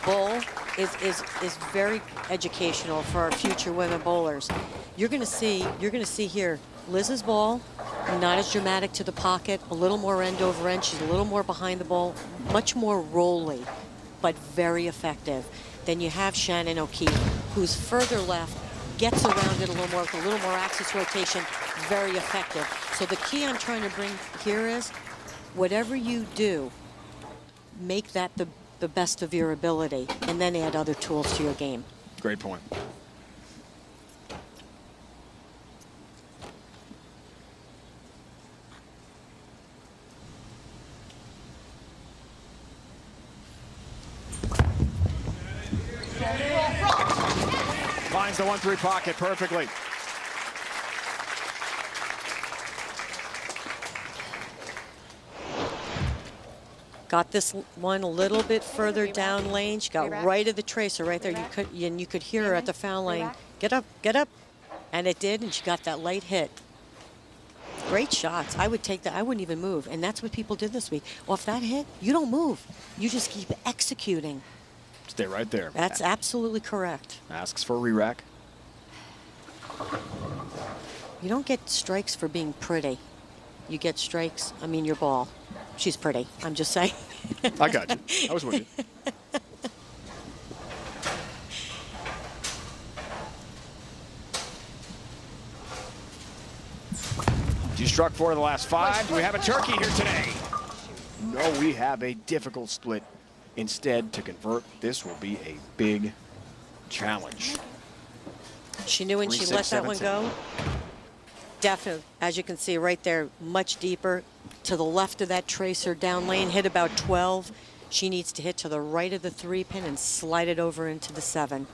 S5: bowl is very educational for our future women bowlers. You're gonna see here Liz's ball, not as dramatic to the pocket, a little more end over end. She's a little more behind the ball, much more rolly, but very effective. Then you have Shannon O'Keefe, who's further left, gets around it a little more with a little more axis rotation, very effective. So the key I'm trying to bring here is, whatever you do, make that the best of your ability, and then add other tools to your game.
S2: Great point. Finds the 1-3 pocket perfectly.
S5: Got this one a little bit further down lane. She got right at the tracer right there. You could hear her at the foul line. Get up, get up. And it did, and she got that light hit. Great shots. I would take that. I wouldn't even move. And that's what people did this week. Off that hit, you don't move. You just keep executing.
S2: Stay right there.
S5: That's absolutely correct.
S2: Asks for a re-rack.
S5: You don't get strikes for being pretty. You get strikes, your ball. She's pretty, I'm just saying.
S2: I got you. I was with you. She struck 4 of the last 5. Do we have a turkey here today? No, we have a difficult split. Instead, to convert, this will be a big challenge.
S5: She knew when she let that one go. Definitely, as you can see right there, much deeper. To the left of that tracer down lane, hit about 12. She needs to hit to the right of the 3-pin and slide it over into the 7.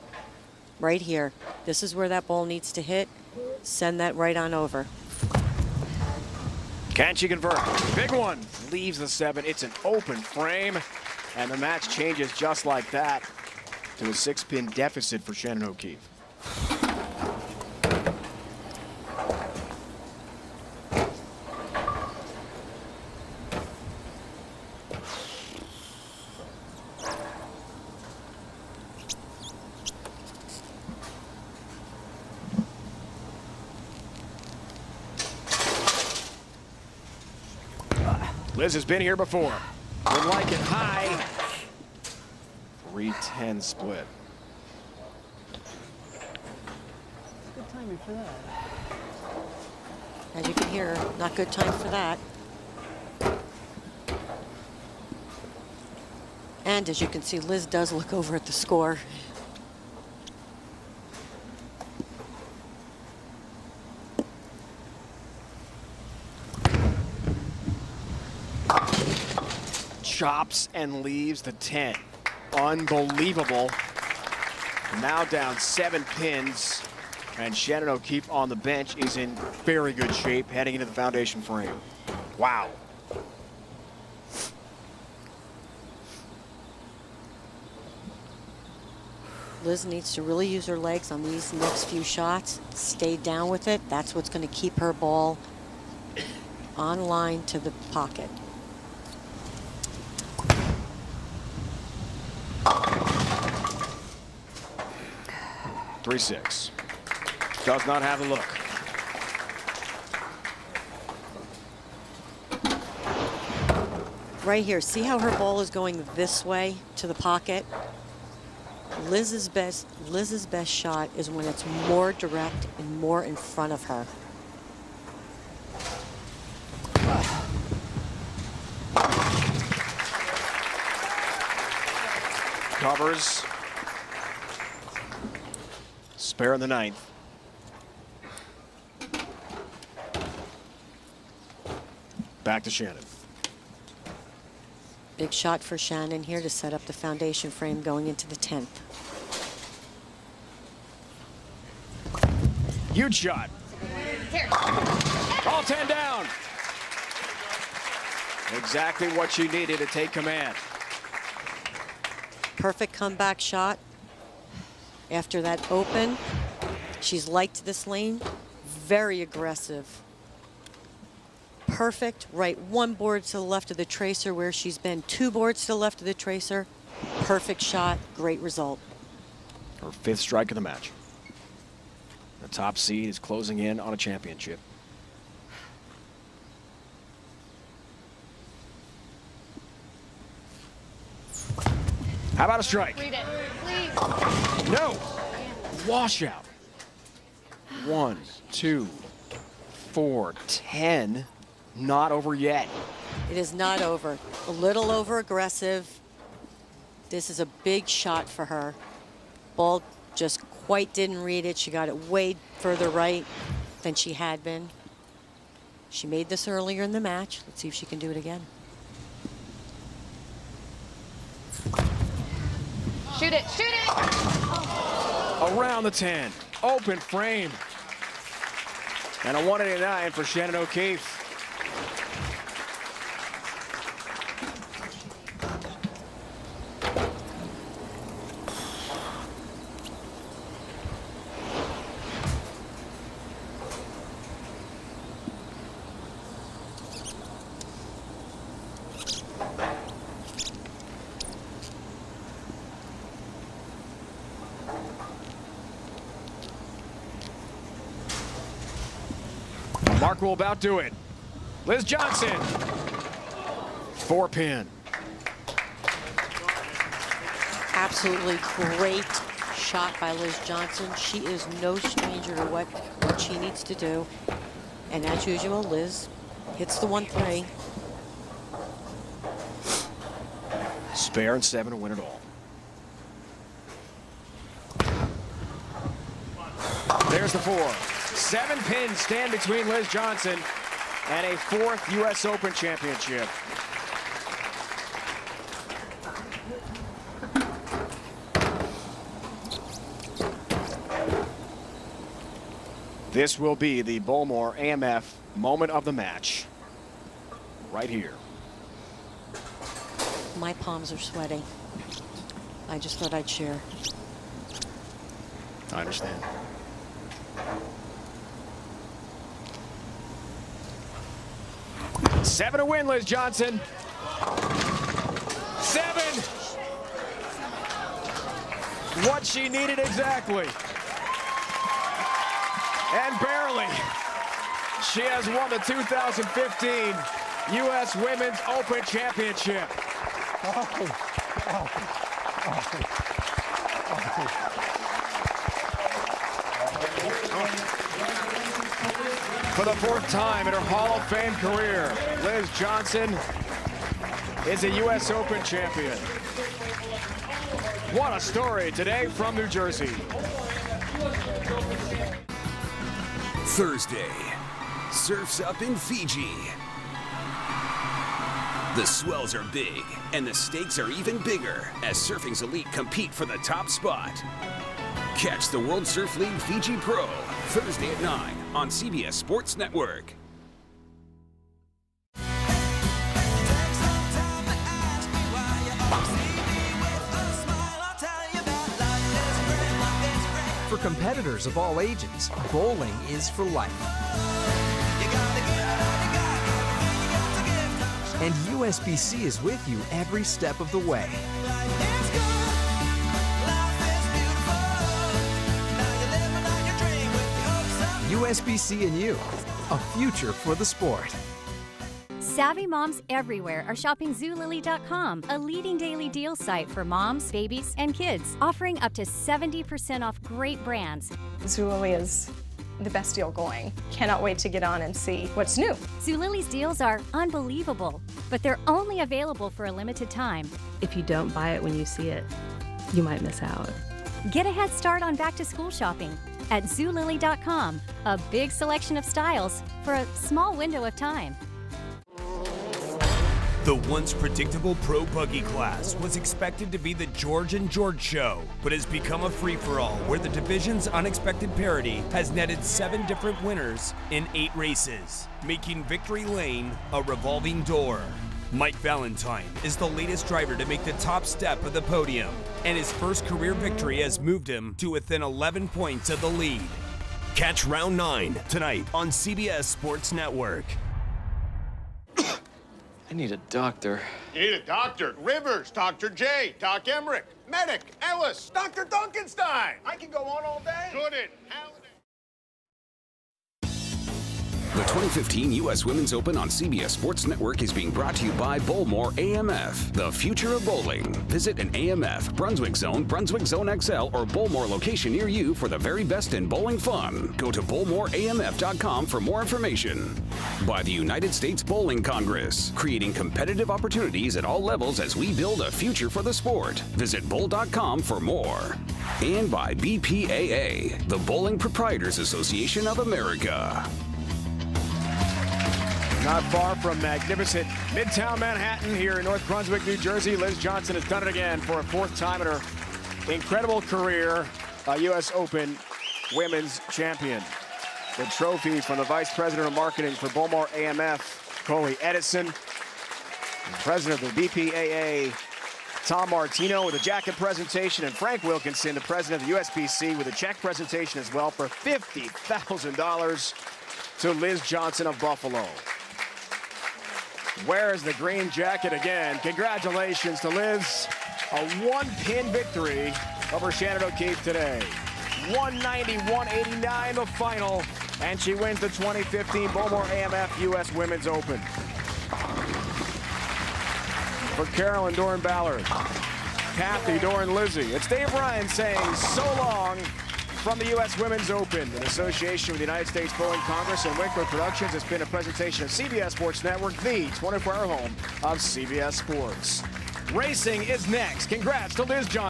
S5: Right here. This is where that ball needs to hit. Send that right on over.
S2: Can she convert? Big one. Leaves the 7. It's an open frame. And the match changes just like that to a 6-pin deficit for Shannon O'Keefe. Liz has been here before. Would like it high. 3-10 split.
S5: Good timing for that. As you can hear, not good time for that. And as you can see, Liz does look over at the score.
S2: Chops and leaves the 10. Unbelievable. Now down 7 pins. And Shannon O'Keefe on the bench is in very good shape heading into the foundation frame. Wow.
S5: Liz needs to really use her legs on these next few shots. Stay down with it. That's what's going to keep her ball on line to the pocket.
S2: .36. Does not have a look.
S5: Right here, see how her ball is going this way to the pocket? Liz's best shot is when it's more direct and more in front of her.
S2: Covers. Spare in the 9th. Back to Shannon.
S5: Big shot for Shannon here to set up the foundation frame going into the 10th.
S2: Huge shot. All 10 down. Exactly what she needed to take command.
S5: Perfect comeback shot. After that open, she's liked this lane. Very aggressive. Perfect. Right, 1 board to the left of the tracer where she's been. 2 boards to the left of the tracer. Perfect shot. Great result.
S2: Her 5th strike of the match. The top seed is closing in on a championship. How about a strike?
S17: Read it, please.
S2: No. Washout. 1, 2, 4, 10. Not over yet.
S5: It is not over. A little over aggressive. This is a big shot for her. Ball just quite didn't read it. She got it way further right than she had been. She made this earlier in the match. Let's see if she can do it again.
S17: Shoot it, shoot it!
S2: Around the 10. Open frame. And a 189 for Shannon O'Keefe. Mark will about do it. Liz Johnson. 4-pin.
S5: Absolutely great shot by Liz Johnson. She is no stranger to what she needs to do. And as usual, Liz hits the 1-3.
S2: Spare and 7 to win it all. There's the 4. 7 pins stand between Liz Johnson and a 4th U.S. Open championship. This will be the Bowlmor AMF moment of the match. Right here.
S5: My palms are sweating. I just thought I'd share.
S2: I understand. Seven to win, Liz Johnson. 7. What she needed exactly. And barely. She has won the 2015 U.S. Women's Open Championship. For the 4th time in her Hall of Fame career, Liz Johnson is a U.S. Open champion. What a story today from New Jersey.
S21: Thursday, surf's up in Fiji. The swells are big, and the stakes are even bigger as surfing's elite compete for the top spot. Catch the World Surf League Fiji Pro Thursday at 9 on CBS Sports Network.
S3: For competitors of all ages, bowling is for life. And USBC is with you every step of the way. USBC and you, a future for the sport.
S4: Savvy moms everywhere are shopping Zulily.com, a leading daily deal site for moms, babies, and kids, offering up to 70% off great brands.
S13: Zulily is the best deal going. Cannot wait to get on and see what's new.
S4: Zulily's deals are unbelievable, but they're only available for a limited time.
S14: If you don't buy it when you see it, you might miss out.
S4: Get a head start on back-to-school shopping at Zulily.com, a big selection of styles for a small window of time.
S21: The once predictable pro buggy class was expected to be the George and George show, but has become a free-for-all where the division's unexpected parity has netted 7 different winners in 8 races, making victory lane a revolving door. Mike Valentine is the latest driver to make the top step of the podium, and his first career victory has moved him to within 11 points of the lead. Catch round 9 tonight on CBS Sports Network.
S16: I need a doctor.
S23: You need a doctor. Rivers, Dr. J, Doc Emmerich, Medic, Ellis, Dr. Duncanstein. I can go on all day. Couldn't.
S24: The 2015 U.S. Women's Open on CBS Sports Network is being brought to you by Bowlmor AMF, the future of bowling. Visit an AMF, Brunswick Zone XL, or Bowlmor location near you for the very best in bowling fun. Go to bowlmoramf.com for more information. By the United States Bowling Congress, creating competitive opportunities at all levels as we build a future for the sport. Visit bowl.com for more. And by BPAA, the Bowling Proprietors Association of America.
S2: Not far from magnificent Midtown Manhattan here in North Brunswick, New Jersey. Liz Johnson has done it again for a 4th time in her incredible career, a U.S. Open Women's Champion. The trophy from the Vice President of Marketing for Bowlmor AMF, Coley Edison. President of the BPAA, Tom Martino, with a jacket presentation, and Frank Wilkinson, the President of the USBC, with a check presentation as well for $50,000 to Liz Johnson of Buffalo. Wears the green jacket again. Congratulations to Liz. A 1-pin victory over Shannon O'Keefe today. 190-189 the final, and she wins the 2015 Bowlmor AMF U.S. Women's Open. For Carolyn Doran-Ballard, Kathy Doran-Lizzie, it's Dave Ryan saying so long From the U.S. Women's Open, in association with the United States Bowling Congress and Winkler Productions, it's been a presentation of CBS Sports Network, the 24-hour home of CBS Sports. Racing is next. Congrats to Liz Johnson.